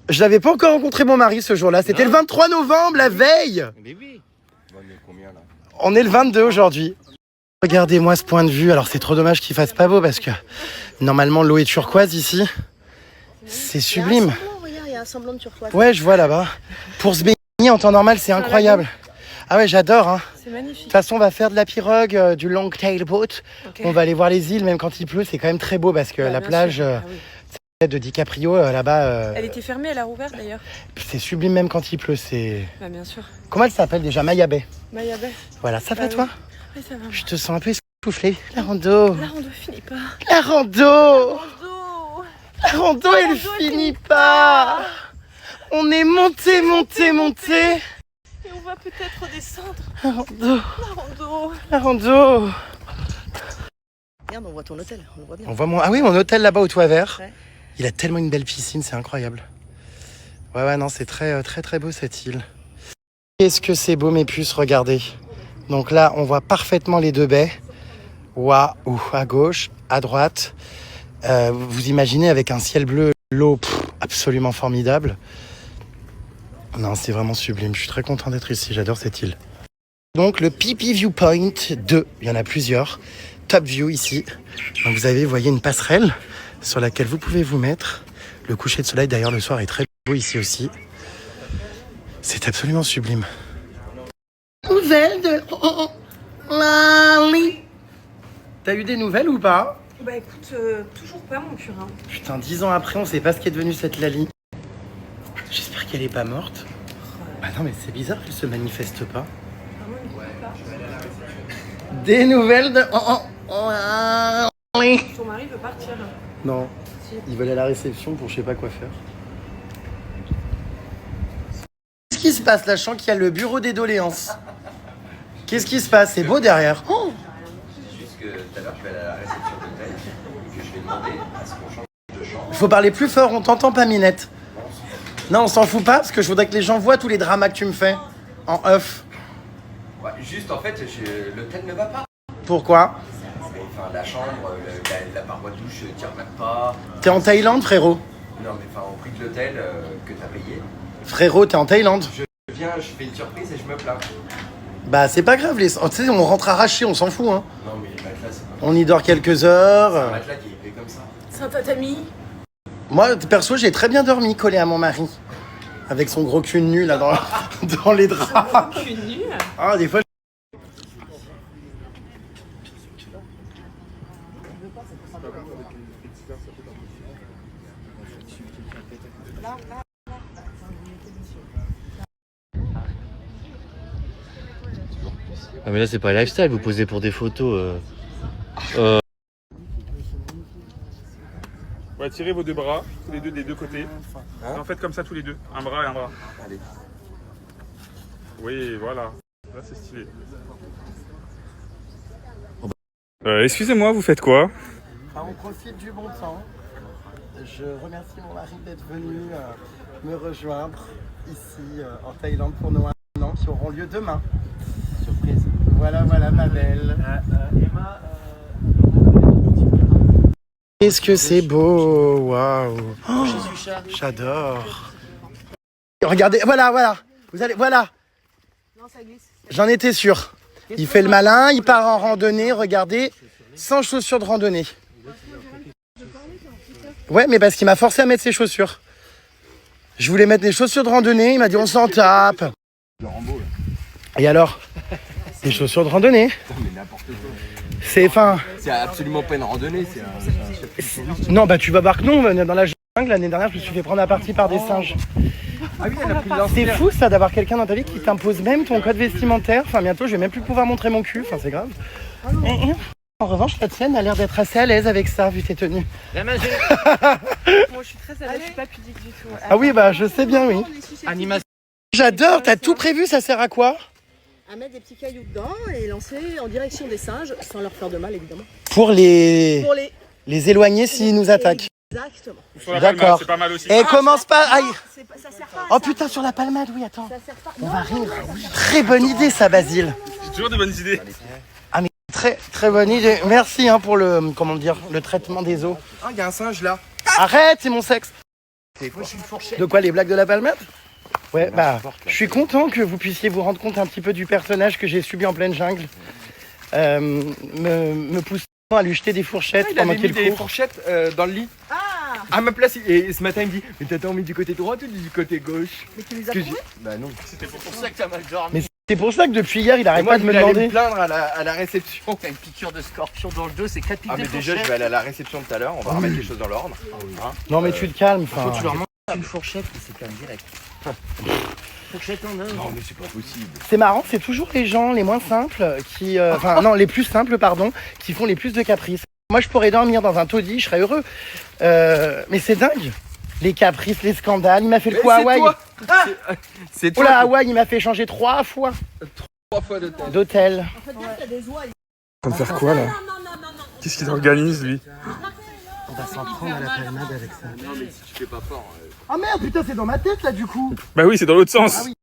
S1: Je n'avais pas encore rencontré mon mari ce jour-là. C'était le 23 novembre, la veille.
S4: Mais oui.
S1: On est le 22 aujourd'hui. Regardez-moi ce point de vue. Alors, c'est trop dommage qu'il fasse pas beau parce que normalement, l'eau est turquoise ici. C'est sublime.
S6: Il y a un semblant de turquoise.
S1: Ouais, je vois là-bas. Pour se baigner en temps normal, c'est incroyable. Ah ouais, j'adore. Hein.
S3: C'est
S1: De
S3: magnifique.
S1: toute façon, on va faire de la pirogue, du long tail boat.
S3: Ok.
S1: On va aller voir les îles, même quand il pleut. C'est quand même très beau parce que
S3: Bah,
S1: la
S3: bien
S1: plage,
S3: sûr. Ah oui.
S1: de DiCaprio là-bas.
S3: Elle était fermée, elle a rouvert d'ailleurs.
S1: C'est sublime même quand il pleut, c'est...
S3: Bah bien sûr.
S1: Comment elle s'appelle déjà? Maya Bay.
S3: Maya Bay.
S1: Voilà, ça va
S3: Ah
S1: toi?
S3: Oui, ça va.
S1: Je te sens un peu essoufflée. La rando.
S3: La rando finit pas.
S1: La rando.
S3: Rando.
S1: La rando, elle finit pas. On est monté.
S3: Et on va peut-être descendre.
S1: La rando.
S3: La rando.
S1: La rando.
S6: Regarde, on voit ton hôtel, on le voit bien.
S1: On voit Ah oui, mon hôtel là-bas au toit vert.
S6: Ouais.
S1: Il a tellement une belle piscine, c'est incroyable. Ouais, non, c'est très beau cette île. Qu'est-ce que c'est beau mes puces, regardez. Donc là, on voit parfaitement les deux baies. Waouh, à gauche, à droite. Vous imaginez avec un ciel bleu, l'eau absolument formidable. Non, c'est vraiment sublime. Je suis très content d'être ici, j'adore cette île. Donc le Phi Phi Viewpoint 2, il y en a plusieurs. Top view ici. Donc vous voyez une passerelle sur laquelle vous pouvez vous mettre. Le coucher de soleil d'ailleurs le soir est très beau ici aussi. C'est absolument sublime. Nouvelles de Lali. T'as eu des nouvelles ou pas?
S3: Bah écoute, toujours pas mon purin.
S1: Putain, 10 ans après, on sait pas ce qui est devenu cette Lali. J'espère qu'elle est pas morte. Bah non mais c'est bizarre qu'elle se manifeste pas. Des nouvelles de Lali.
S3: Ton mari veut partir.
S1: Non, ils veulent aller à la réception pour je sais pas quoi faire. Qu'est-ce qui se passe là? Je sens qu'il y a le bureau des doléances. Qu'est-ce qui se passe? C'est beau derrière. Oh,
S2: C'est juste que tout à l'heure, je vais aller à la réception d'hôtel et que je vais demander à ce qu'on change de chambre.
S1: il faut parler plus fort, on t'entend pas Minette. Non, on s'en fout pas parce que je voudrais que les gens voient tous les dramas que tu me fais en off.
S2: Ouais, juste en fait, l'hôtel ne va pas.
S1: Pourquoi?
S2: Enfin, la chambre, la paroi de douche tire même pas.
S1: T'es en Thaïlande, frérot?
S2: Non, mais enfin, au prix de l'hôtel que t'as payé.
S1: Frérot, t'es en Thaïlande?
S2: Je viens, je fais une surprise et je me plains.
S1: Bah c'est pas grave, tu sais, on rentre arraché, on s'en fout, hein.
S2: Non, mais les matelas, c'est pas.
S1: On y dort quelques
S2: C'est un
S1: heures.
S2: matelas qui est fait comme ça.
S3: C'est un tatami.
S1: Moi, perso, j'ai très bien dormi collé à mon mari. Avec son gros cul nu, là, dans les draps.
S3: Je suis nulle.
S1: Ah, des fois...
S4: Ah mais là c'est pas lifestyle, vous posez pour des photos.
S5: Ouais, tirez vos deux bras, tous les deux des deux côtés. En faites comme ça tous les deux, un bras et un bras.
S2: Allez.
S5: Oui, voilà. Là c'est stylé. Excusez-moi, vous faites quoi?
S1: On profite du bon temps. Je remercie mon mari d'être venu me rejoindre ici en Thaïlande pour nos 1 an qui auront lieu demain. Surprise. Voilà ma belle. Qu'est-ce que c'est beau. Waouh. Oh, j'adore. Regardez, voilà. Vous allez, voilà. J'en étais sûr. Il fait le malin, il part en randonnée, regardez, sans chaussures de randonnée. Ouais, mais parce qu'il m'a forcé à mettre ses chaussures. Je voulais mettre des chaussures de randonnée, il m'a dit on s'en tape. Et alors? Des chaussures de randonnée? C'est fin.
S2: C'est absolument pas une randonnée, c'est un.
S1: Non, bah tu vas voir que non, dans la jungle, l'année dernière, je me suis fait prendre à partie par des singes.
S2: Ah oui, elle a pris
S1: C'est fou ça d'avoir quelqu'un dans ta vie qui t'impose même ton code vestimentaire. Enfin, bientôt, je vais même plus pouvoir montrer mon cul. Enfin, c'est grave. En revanche, la tienne a l'air d'être assez à l'aise avec ça, vu tes tenues.
S3: Moi je suis très à l'aise, je suis pas pudique du tout.
S1: Ah oui, bah je sais bien, oui.
S4: Animation.
S1: J'adore, t'as tout prévu, ça sert à quoi?
S6: À mettre des petits cailloux dedans et lancer en direction des singes, sans leur faire de mal évidemment.
S1: Pour les
S6: Pour
S1: les éloigner s'ils nous attaquent.
S6: Exactement.
S5: Sur la
S1: D'accord.
S5: palmade, c'est pas mal aussi.
S1: Et commence pas... Aïe.
S6: Ça sert pas à
S1: Oh
S6: ça.
S1: putain, sur la palmade, oui, attends.
S6: Ça sert pas.
S1: On va rire. Très bonne idée, ça, Basile.
S5: J'ai toujours des bonnes idées.
S1: Ah mais très bonne idée. Merci pour le, comment dire, le traitement des os.
S2: Ah, il y a un singe là.
S1: Arrête, c'est mon sexe. De quoi, les blagues de la palmade? Ouais, bah, je suis content que vous puissiez vous rendre compte un petit peu du personnage que j'ai subi en pleine jungle. Me poussant à lui jeter des fourchettes
S2: Il
S1: pendant
S2: avait
S1: qu'il
S2: mis des
S1: court.
S2: fourchettes dans le lit.
S6: Ah.
S2: À ma place, et ce matin il me dit mais t'as dormi du côté droit ou du côté gauche?
S6: Mais tu les as
S2: Que
S6: trouvés?
S2: Bah non.
S4: C'est pour ça que t'as mal dormi.
S1: C'est pour ça que depuis hier, il arrête
S7: Moi,
S1: pas de me
S7: je vais aller
S1: demander.
S7: me plaindre à la réception.
S4: T'as une piqûre de scorpion dans le dos, c'est 4 piqûres.
S7: Ah mais déjà je vais aller à la réception tout à l'heure, on va remettre les choses dans l'ordre. Hein.
S1: Non, mais tu te calmes.
S4: Faut que tu leur
S1: Enfin,
S4: montres une fourchette qui c'est quand même direct. Fourchette en or.
S7: Non mais c'est pas possible.
S1: c'est marrant, c'est toujours les gens les moins simples qui. Enfin, non, les plus simples, pardon, qui font les plus de caprices. Moi, je pourrais dormir dans un taudis, je serais heureux. Mais c'est dingue. Les caprices, les scandales. Il m'a fait le coup à Hawaï.
S7: C'est
S1: Oh
S7: toi.
S1: là, Hawaï, il m'a fait changer 3 fois
S7: 3 fois de tête.
S1: d'hôtel.
S6: En fait, là, t'as des oies.
S5: En train de faire quoi là Qu'est-ce qu'il organise lui?
S1: On va s'en prendre à la palmade avec ça.
S7: Non mais si tu fais pas fort.
S1: Ah merde, putain, c'est dans ma tête là du coup.
S5: Bah oui, c'est dans l'autre sens.
S1: Ah oui.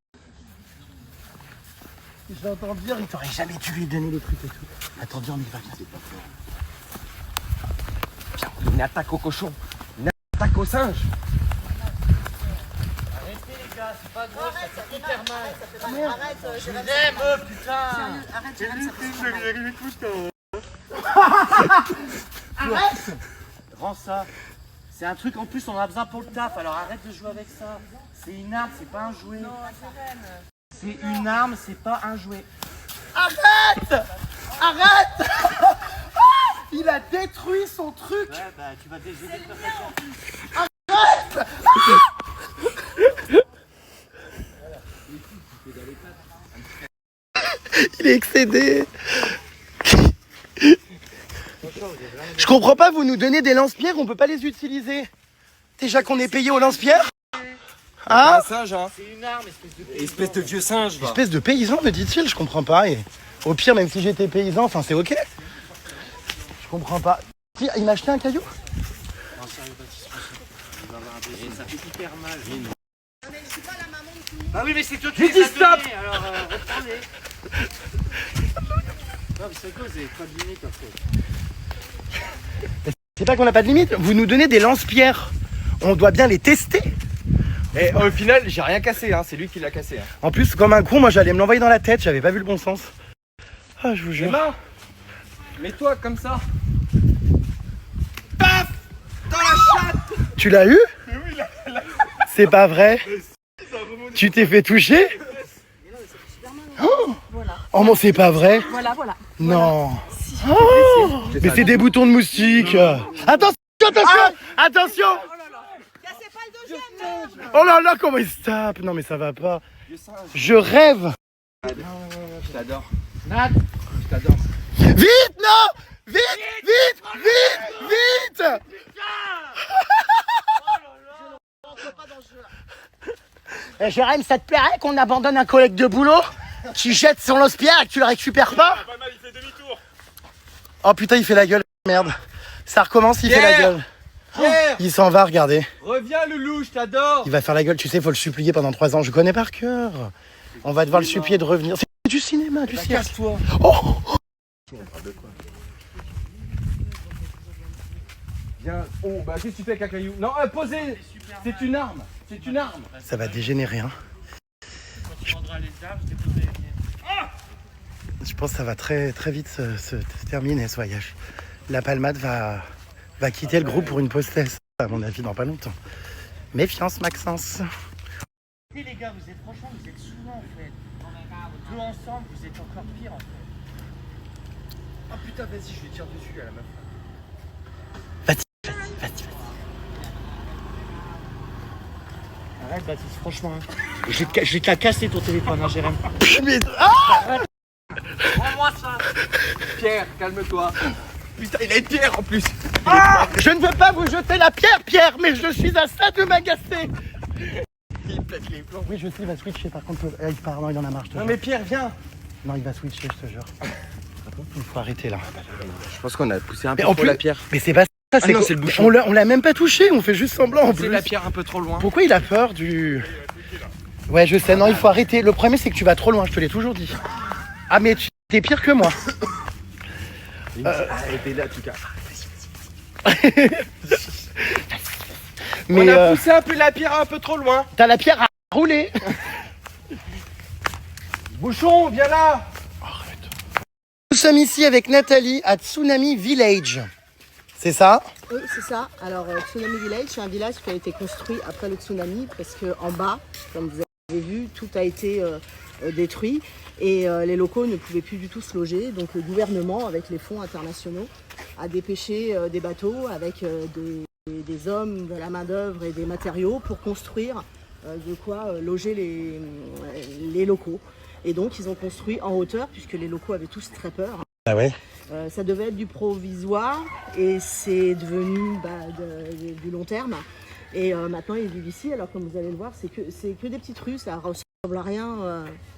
S1: Je l'entends dire, il t'aurait jamais dû lui donner les trucs et tout. Attends, viens, on y va.
S7: Une attaque au cochon. Une attaque au singe.
S4: Arrêtez les gars, c'est pas gros, ça fait hyper mal.
S6: Arrête, Jérém.
S4: J'aime, putain.
S6: Arrête, Jérém,
S1: Arrête.
S4: Rends ça. C'est un truc en plus, on en a besoin pour le taf, alors arrête de jouer avec ça. C'est une arme, c'est pas un jouet. C'est une arme, c'est pas un jouet.
S1: Arrête. Arrête. Il a détruit son truc.
S4: Ouais, bah tu vas déjeuner perfectement.
S1: Il est excédé. Je comprends pas, vous nous donnez des lance-pierres, on peut pas les utiliser. Déjà qu'on est payé au lance-pierre. Hein?
S7: Un singe hein.
S4: C'est une arme, espèce de...
S7: Espèce de vieux singe va.
S1: Espèce de paysan, me dit-il, je comprends pas. Et au pire, même si j'étais paysan, enfin c'est ok. Je comprends pas. Tiens, il m'a acheté un caillou?
S4: Non, sérieux, Baptiste, il va avoir un baiser, ça fait hyper mal. Bah oui, mais c'est toi qui
S1: J'ai
S4: les
S1: dit
S4: as
S1: stop.
S4: donnés, alors reprends-les. Non, mais c'est quoi, vous avez pas de limite, en fait.
S1: C'est pas qu'on n'a pas de limite, vous nous donnez des lance-pierres. On doit bien les tester.
S7: Et au final j'ai rien cassé hein, c'est lui qui l'a cassé. Hein.
S1: En plus, comme un con, moi j'allais me l'envoyer dans la tête, j'avais pas vu le bon sens. Ah, je vous jure.
S7: Emma, mets-toi comme ça. Paf dans la chatte.
S1: Tu l'as eu? C'est pas vrai? Tu t'es fait toucher? Oh mon, c'est pas vrai?
S3: Voilà.
S1: Non. Oh, mais c'est des boutons de moustique. Attention, attention. Oh là là, comment il se tape. Non mais ça va pas. Je rêve.
S7: Je t'adore.
S4: Nat,
S7: Je t'adore.
S1: Vite, non. Vite. Jérém, ça te plairait qu'on abandonne un collègue de boulot qui jette son lance-pierre et que tu le récupères pas?
S5: Pas mal, il fait demi-tour.
S1: Oh putain, il fait la gueule, merde. Ça recommence, il fait la gueule.
S7: Pierre,
S1: Il s'en va, regardez.
S7: reviens Loulou, je t'adore.
S1: Il va faire la gueule, tu sais, faut le supplier pendant 3 ans. Je connais par cœur. On va devoir le supplier de revenir. C'est du cinéma, du cirque.
S7: Casse-toi.
S1: Oh,
S7: Viens. Oh bah qu'est-ce que tu fais avec un caillou? Non, posez. C'est une arme. C'est une arme.
S1: ça va dégénérer, hein.
S4: tu vendras les armes, je déposerai les miennes.
S1: Je pense que ça va très vite se terminer ce voyage. La Palmade va quitter le groupe pour une pause test, à mon avis, dans pas longtemps. Méfiance, Maxence.
S4: Et les gars, vous êtes franchement, vous êtes souvent en fait. Deux ensemble, vous êtes encore pire en fait.
S7: Ah putain, vas-y, je lui tire dessus à la meuf.
S1: Vas-y.
S4: Arrête Baptiste, franchement. Hein. Je vais te la casser ton téléphone, hein, Jérém.
S1: Mais... Ah,
S4: Rends-moi ça.
S7: Pierre, calme-toi. Putain, il a une pierre en plus.
S1: je ne veux pas vous jeter la pierre, mais je suis à ça de m'agacer.
S7: Il pète les plombs.
S1: Oui, je sais, il va switcher, par contre. Il part, non, il en a marre, je te
S7: Non
S1: jure.
S7: mais Pierre, viens.
S1: Non, il va switcher, je te jure. Il faut arrêter là.
S7: Je pense qu'on a poussé un
S1: Mais
S7: peu
S1: en
S7: trop
S1: plus-
S7: la pierre.
S1: Mais c'est pas ça,
S7: Ah non,
S1: qu'on-
S7: c'est le bouchon.
S1: on l'a même pas touché, on fait juste semblant en
S7: C'est
S1: plus.
S7: la pierre un peu trop loin.
S1: Pourquoi il a peur du... Ouais, je sais, non, il faut arrêter. Le problème, c'est que tu vas trop loin, je te l'ai toujours dit. Ah, mais tu es pire que moi.
S7: Elle était là en tout cas.
S1: Mais
S7: On a poussé un peu la pierre un peu trop loin.
S1: t'as la pierre à rouler.
S7: Bouchon, viens là.
S1: Nous sommes ici avec Nathalie à Tsunami Village. C'est ça?
S6: Oui, c'est ça. Alors, Tsunami Village, c'est un village qui a été construit après le tsunami parce que en bas, comme vous avez vu, tout a été détruit et les locaux ne pouvaient plus du tout se loger. Donc le gouvernement, avec les fonds internationaux, a dépêché des bateaux avec des hommes, de la main-d'œuvre et des matériaux pour construire de quoi loger les locaux. Et donc ils ont construit en hauteur, puisque les locaux avaient tous très peur.
S1: Ah ouais.
S6: Ça devait être du provisoire et c'est devenu du long terme. Et maintenant ils vivent ici. Alors comme vous allez le voir, c'est que des petites rues, ça ressemble à rien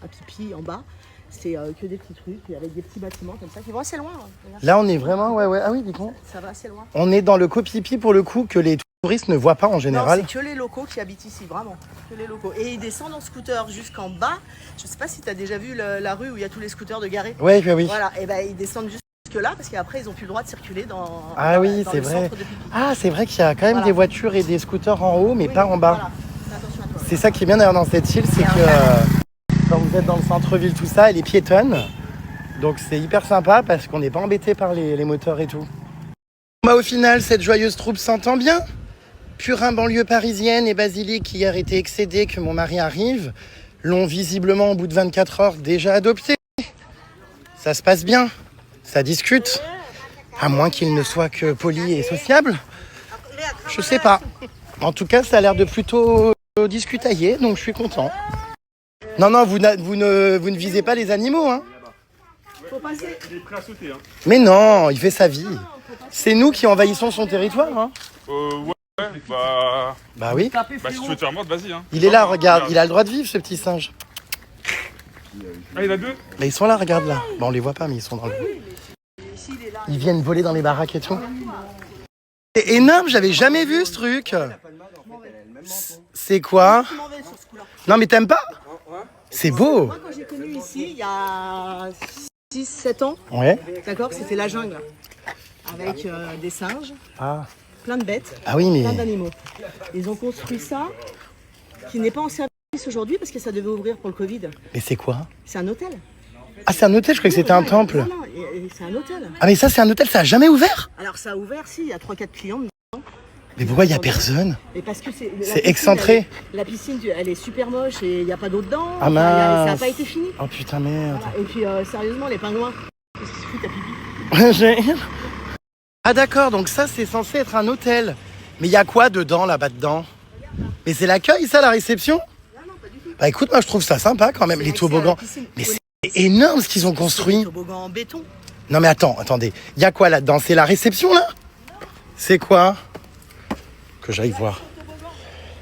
S6: à Pipi en bas. C'est que des petites rues, puis avec des petits bâtiments comme ça qui vont assez loin. Hein.
S1: Là, on est vraiment, ouais. Ah oui, dis donc.
S6: Ça va assez loin.
S1: On est dans le Koh-Phi-Phi pour le coup que les touristes ne voient pas en général.
S6: Non, c'est que les locaux qui habitent ici, vraiment. Que les locaux. Et ils descendent en scooter jusqu'en bas. Je sais pas si tu as déjà vu la rue où il y a tous les scooters de garés.
S1: Ouais, oui.
S6: Voilà, et ben ils descendent jusque là parce qu'après ils n'ont plus le droit de circuler dans
S1: Ah oui,
S6: dans
S1: c'est
S6: le
S1: vrai.
S6: centre de Pipi.
S1: Ah, c'est vrai qu'il y a quand même
S6: Voilà.
S1: des voitures et des scooters en haut, mais
S6: Oui,
S1: pas en bas.
S6: Voilà. Fais attention à toi.
S1: C'est ça qui est bien d'ailleurs dans cette île, c'est que quand vous êtes dans le centre-ville, tout ça, elle est piétonne. Donc c'est hyper sympa parce qu'on n'est pas embêté par les moteurs et tout. Bah, au final, cette joyeuse troupe s'entend bien. Purin, banlieue parisienne et Basilique, qui hier était excédé que mon mari arrive, l'ont visiblement au bout de 24 heures déjà adopté. Ça se passe bien, ça discute. À moins qu'il ne soit que poli et sociable. Je sais pas. En tout cas, ça a l'air de plutôt discutailler, donc je suis content. Non, vous ne visez pas les animaux, hein.
S6: Faut passer.
S5: Il est prêt à sauter. Hein.
S1: Mais non, il fait sa vie. C'est nous qui envahissons son territoire, hein.
S5: Ouais, bah
S1: Oui.
S5: si tu veux te faire mordre, vas-y. Hein.
S1: Il est là, regarde, il a le droit de vivre, ce petit singe.
S5: Ah, il a deux.
S1: Bah, ils sont là, regarde là. Bon, on les voit pas, mais ils sont dans le... Ils viennent voler dans les baraques et tout. C'est énorme, j'avais jamais vu ce truc. C'est quoi?
S6: Je m'en vais sur ce coup-là.
S1: Non, mais t'aimes pas? C'est beau.
S6: Moi, quand j'ai connu ici, il y a 6-7 ans,
S1: Ouais.
S6: d'accord, c'était la jungle. Avec des singes,
S1: Ah,
S6: plein de bêtes,
S1: oui, mais...
S6: plein d'animaux. Ils ont construit ça, qui n'est pas en service aujourd'hui parce que ça devait ouvrir pour le Covid.
S1: Mais c'est quoi?
S6: C'est un hôtel.
S1: Ah, c'est un hôtel, je croyais que c'était un temple.
S6: Non, c'est un hôtel.
S1: Ah, mais ça, c'est un hôtel, ça a jamais ouvert?
S6: Alors ça a ouvert, si, il y a 3-4 clients.
S1: Mais pourquoi il y a personne?
S6: Et parce que c'est
S1: excentré.
S6: La piscine, elle est super moche et il n'y a pas d'eau dedans.
S1: Ah,
S6: Enfin, ça n'a
S1: mince.
S6: pas été fini.
S1: Oh putain, merde.
S6: Voilà. Et puis sérieusement, les pingouins, qu'est-ce qu'ils se foutent à pipi?
S1: Ah d'accord, donc ça c'est censé être un hôtel. Mais il y a quoi dedans, là-bas dedans? Mais c'est l'accueil, ça, la réception? Bah écoute, moi je trouve ça sympa quand même, les toboggans. Mais c'est énorme ce qu'ils ont
S6: Des
S1: construit.
S6: toboggans en béton.
S1: Non mais attendez, il y a quoi là-dedans? C'est la réception là? C'est quoi? Que j'aille voir.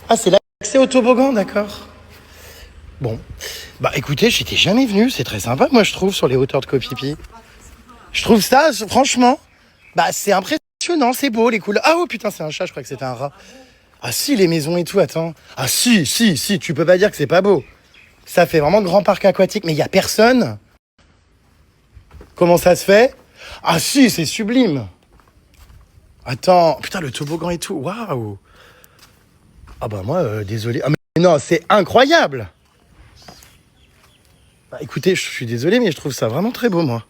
S1: Ah, c'est l'accès au toboggan, d'accord. Bon, bah écoutez, j'étais jamais venu, c'est très sympa moi je trouve sur les hauteurs de Koh-Phi-Phi. Je trouve ça, franchement, bah c'est impressionnant, c'est beau les couleurs. Ah oh putain, c'est un chat, je crois que c'était un rat. Ah si, les maisons et tout, attends. Ah si, tu peux pas dire que c'est pas beau. Ça fait vraiment grand parc aquatique, mais il y a personne. Comment ça se fait? Ah si, c'est sublime. Attends, putain, le toboggan et tout, waouh. Ah bah moi, désolé. Ah mais non, c'est incroyable. Bah écoutez, je suis désolé, mais je trouve ça vraiment très beau, moi.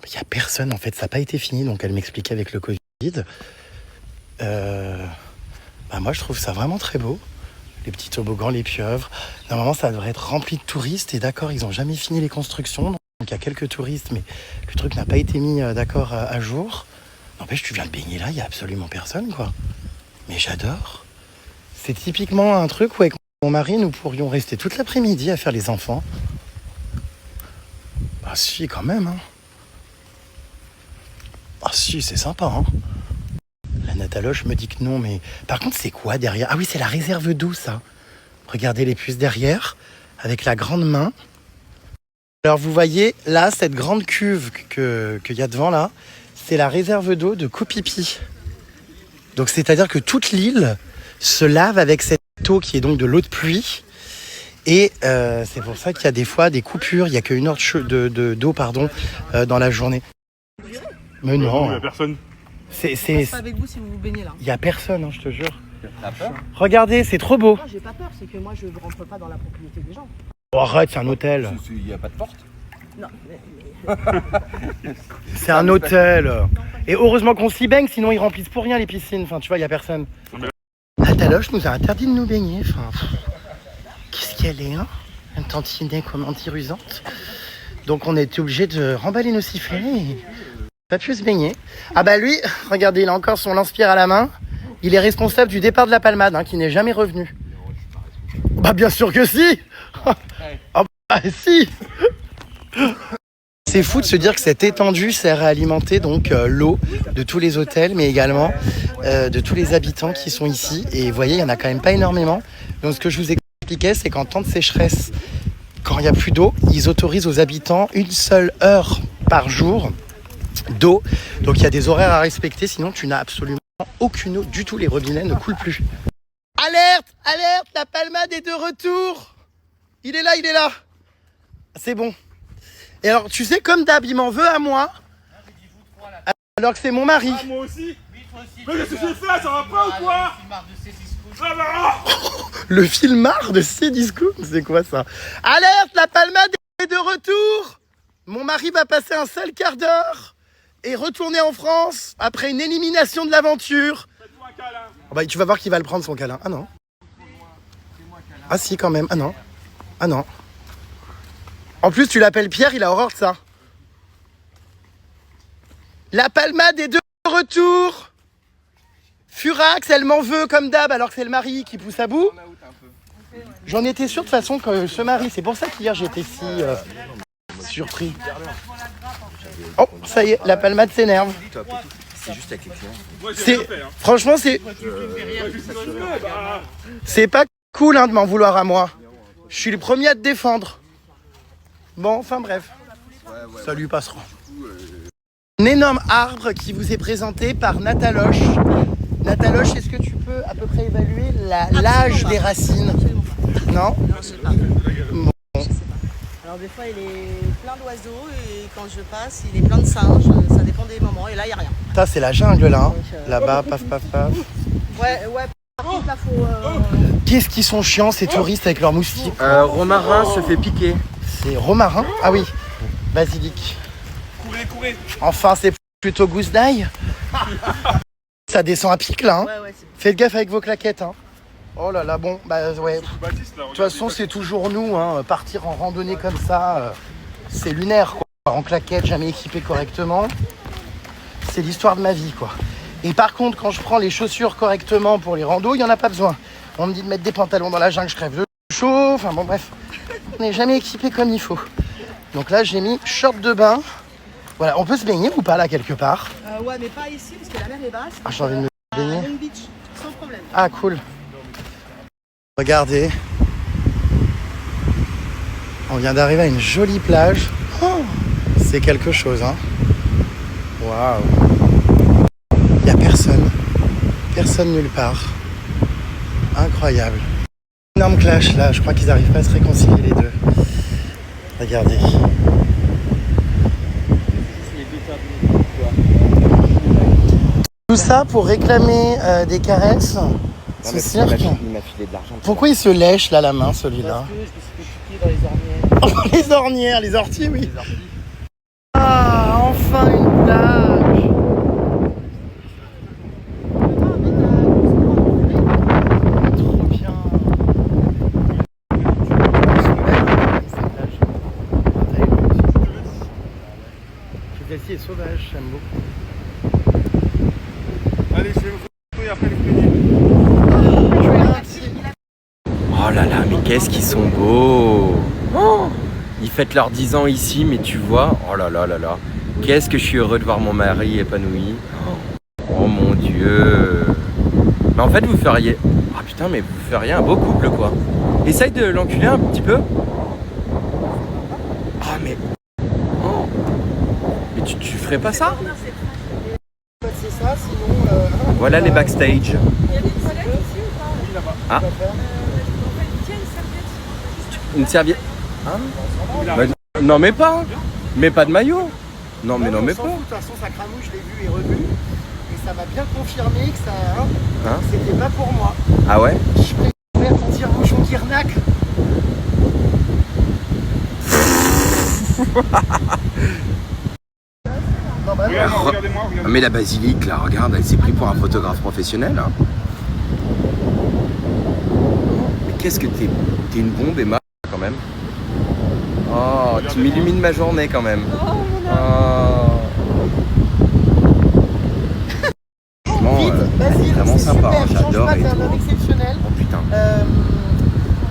S1: Il y a personne, en fait, ça n'a pas été fini, donc elle m'expliquait avec le Covid. Bah moi, je trouve ça vraiment très beau. Les petits toboggans, les pieuvres. Normalement, ça devrait être rempli de touristes, et d'accord, ils n'ont jamais fini les constructions. Donc il y a quelques touristes, mais le truc n'a pas été mis d'accord à jour. N'empêche, tu viens de baigner là, il n'y a absolument personne, quoi. Mais j'adore. C'est typiquement un truc où avec mon mari, nous pourrions rester toute l'après-midi à faire les enfants. Ah si, quand même, hein. Ah si, c'est sympa, hein. La Nataloche me dit que non, mais... Par contre, c'est quoi derrière? Ah oui, c'est la réserve d'eau, ça. Regardez les puces derrière, avec la grande main. Alors, vous voyez, là, cette grande cuve qu'il y a devant, là, c'est la réserve d'eau de Koh-Phi-Phi. Donc, c'est-à-dire que toute l'île se lave avec cette eau qui est donc de l'eau de pluie. Et c'est pour ça qu'il y a des fois des coupures. Il n'y a qu'une heure d'eau dans la journée. Mais
S5: Il
S1: non,
S5: y a personne.
S1: c'est
S6: Pas avec vous si vous vous baignez là.
S1: il n'y a personne, hein, je te jure.
S2: T'as peur?
S1: Regardez, c'est trop beau.
S6: Non, j'ai pas peur, c'est que moi je ne rentre pas dans la propriété des gens.
S1: Oh, arrête, c'est un hôtel.
S2: Il n'y a pas de porte?
S6: Non,
S1: C'est un hôtel. Et heureusement qu'on s'y baigne, sinon ils remplissent pour rien les piscines. Enfin, tu vois, il n'y a personne. La Taloche nous a interdit de nous baigner. Enfin, Qu'est-ce qu'elle est, hein? Un tantinet, comment dire, usante. Donc on était obligé de remballer nos sifflets et pas pu se baigner. Ah bah lui, regardez, il a encore son lance-pierre à la main. Il est responsable du départ de la Palmade, hein, qui n'est jamais revenu. Bah bien sûr que si. Ah bah si. C'est fou de se dire que cette étendue sert à alimenter donc l'eau de tous les hôtels, mais également de tous les habitants qui sont ici. Et vous voyez, il n'y en a quand même pas énormément. Donc ce que je vous expliquais, c'est qu'en temps de sécheresse, quand il n'y a plus d'eau, ils autorisent aux habitants une seule heure par jour d'eau. Donc il y a des horaires à respecter, sinon tu n'as absolument aucune eau du tout. Les robinets ne coulent plus. Alerte, alerte, la Palmade est de retour. Il est là. C'est bon. Et alors, tu sais, comme d'hab, il m'en veut à moi, alors que c'est mon mari.
S5: Ah, moi aussi. Mais qu'est-ce que j'ai fait? Ça va pas ou quoi? Ah bah.
S1: Le filmard de Cdiscount, c'est quoi ça? Alerte, la Palmade est de retour. Mon mari va passer un seul quart d'heure et retourner en France après une élimination de l'aventure.
S5: Faites-moi un câlin.
S1: Oh bah, tu vas voir qu'il va le prendre son câlin. Ah non. Ah si, quand même. Ah non. Ah non. En plus, tu l'appelles Pierre, il a horreur de ça. La Palmade est de retour. Furax, elle m'en veut comme d'hab, alors que c'est le mari qui pousse à bout. J'en étais sûr de toute façon que ce mari, c'est pour ça qu'hier j'étais si surpris. Oh, ça y est, la Palmade s'énerve.
S2: C'est juste avec les clients.
S5: Moi, j'ai
S1: C'est,
S5: rien fait, hein.
S1: franchement, c'est pas cool hein, de m'en vouloir à moi. Je suis le premier à te défendre. Bon, enfin bref. Salut, passeront. Un énorme arbre qui vous est présenté par Nataloche. Nataloche, est-ce que tu peux à peu près évaluer l'âge des racines? Non?
S6: Je sais pas. Alors des fois il est plein d'oiseaux et quand je passe il est plein de singes, ça dépend des moments et là il n'y a rien.
S1: Ça, c'est la jungle là. Hein.
S6: Donc,
S1: Là-bas, paf, paf, paf.
S6: Ouais, par contre là faut...
S1: Qu'est-ce qu'ils sont chiants ces touristes avec leurs moustiques?
S7: Romarin se fait piquer.
S1: C'est romarin? Ah oui. Basilic.
S5: Courez.
S1: Enfin, c'est plutôt gousse d'ail. Ça descend à pic là. Hein.
S6: Ouais,
S1: Faites gaffe avec vos claquettes. Hein. Oh là là, bon, bah ouais.
S5: Baptiste, là,
S1: De toute façon, c'est toujours nous, hein, partir en randonnée comme ça, c'est lunaire, quoi. En claquette, jamais équipé correctement. C'est l'histoire de ma vie, quoi. Et par contre, quand je prends les chaussures correctement pour les randos, il n'y en a pas besoin. On me dit de mettre des pantalons dans la jungle, je crève de chaud. Enfin bon, bref. On n'est jamais équipé comme il faut. Donc là, j'ai mis short de bain. Voilà, on peut se baigner ou pas, là, quelque part?
S6: ouais mais pas ici parce que la mer est basse.
S1: Ah, j'ai envie de me
S6: À
S1: baigner.
S6: Long Beach, sans problème.
S1: Ah, cool. Regardez. On vient d'arriver à une jolie plage. Oh, c'est quelque chose, hein. Waouh. Il n'y a personne. Personne nulle part. Incroyable. Énorme clash, là. Je crois qu'ils n'arrivent pas à se réconcilier, les deux. Regardez. Tout ça pour réclamer des caresses. Ce cirque.
S7: Il m'a filé de l'argent.
S1: Pourquoi il se lèche là la main, celui-là?
S7: Parce que je me suis fait piquer dans les ornières.
S1: Les ornières, les orties, oui. Ah, enfin une plage. Trop bien. Celle-ci est sauvage, j'aime beaucoup.
S5: Allez, je vais vous photo et après les photos.
S7: Oh là là, mais qu'est-ce qu'ils sont beaux. Ils fêtent leurs 10 ans ici, mais tu vois, oh là là là là. Qu'est-ce que je suis heureux de voir mon mari épanoui. Oh mon Dieu. Mais en fait, vous feriez... Ah putain, mais vous feriez un beau couple, quoi. Essaye de l'enculer un petit peu. Ah mais... Oh. Mais tu ferais pas ça?
S1: C'est ça, sinon.
S7: Voilà les backstage.
S3: Il y a des toilettes ici ou pas?
S7: Ah,
S3: On fait tiens, une serviette.
S7: une serviette. Hein? Bah, non mais pas. Mais pas de maillot. Non mais non mais pas.
S1: De toute façon, ça cramouille, je l'ai vu et revu. Et ça m'a bien confirmé que ça.
S7: Hein?
S1: C'était pas pour moi.
S7: Ah ouais?
S1: Je préfère ton tire-bouchon Kirnak. Non, bah, non.
S5: Regardez-moi.
S7: Ah, mais la basilique là, regarde, elle s'est pris pour un photographe professionnel. Hein. qu'est-ce que t'es une bombe, Emma, quand même. Oh, tu m'illumines ma journée, quand même.
S1: Vite, Basile,
S7: vraiment
S1: c'est
S7: sympa,
S1: super,
S7: hein,
S1: change
S7: j'adore
S1: pas,
S7: et
S1: t'es un
S7: tout.
S1: homme exceptionnel.
S7: Oh putain.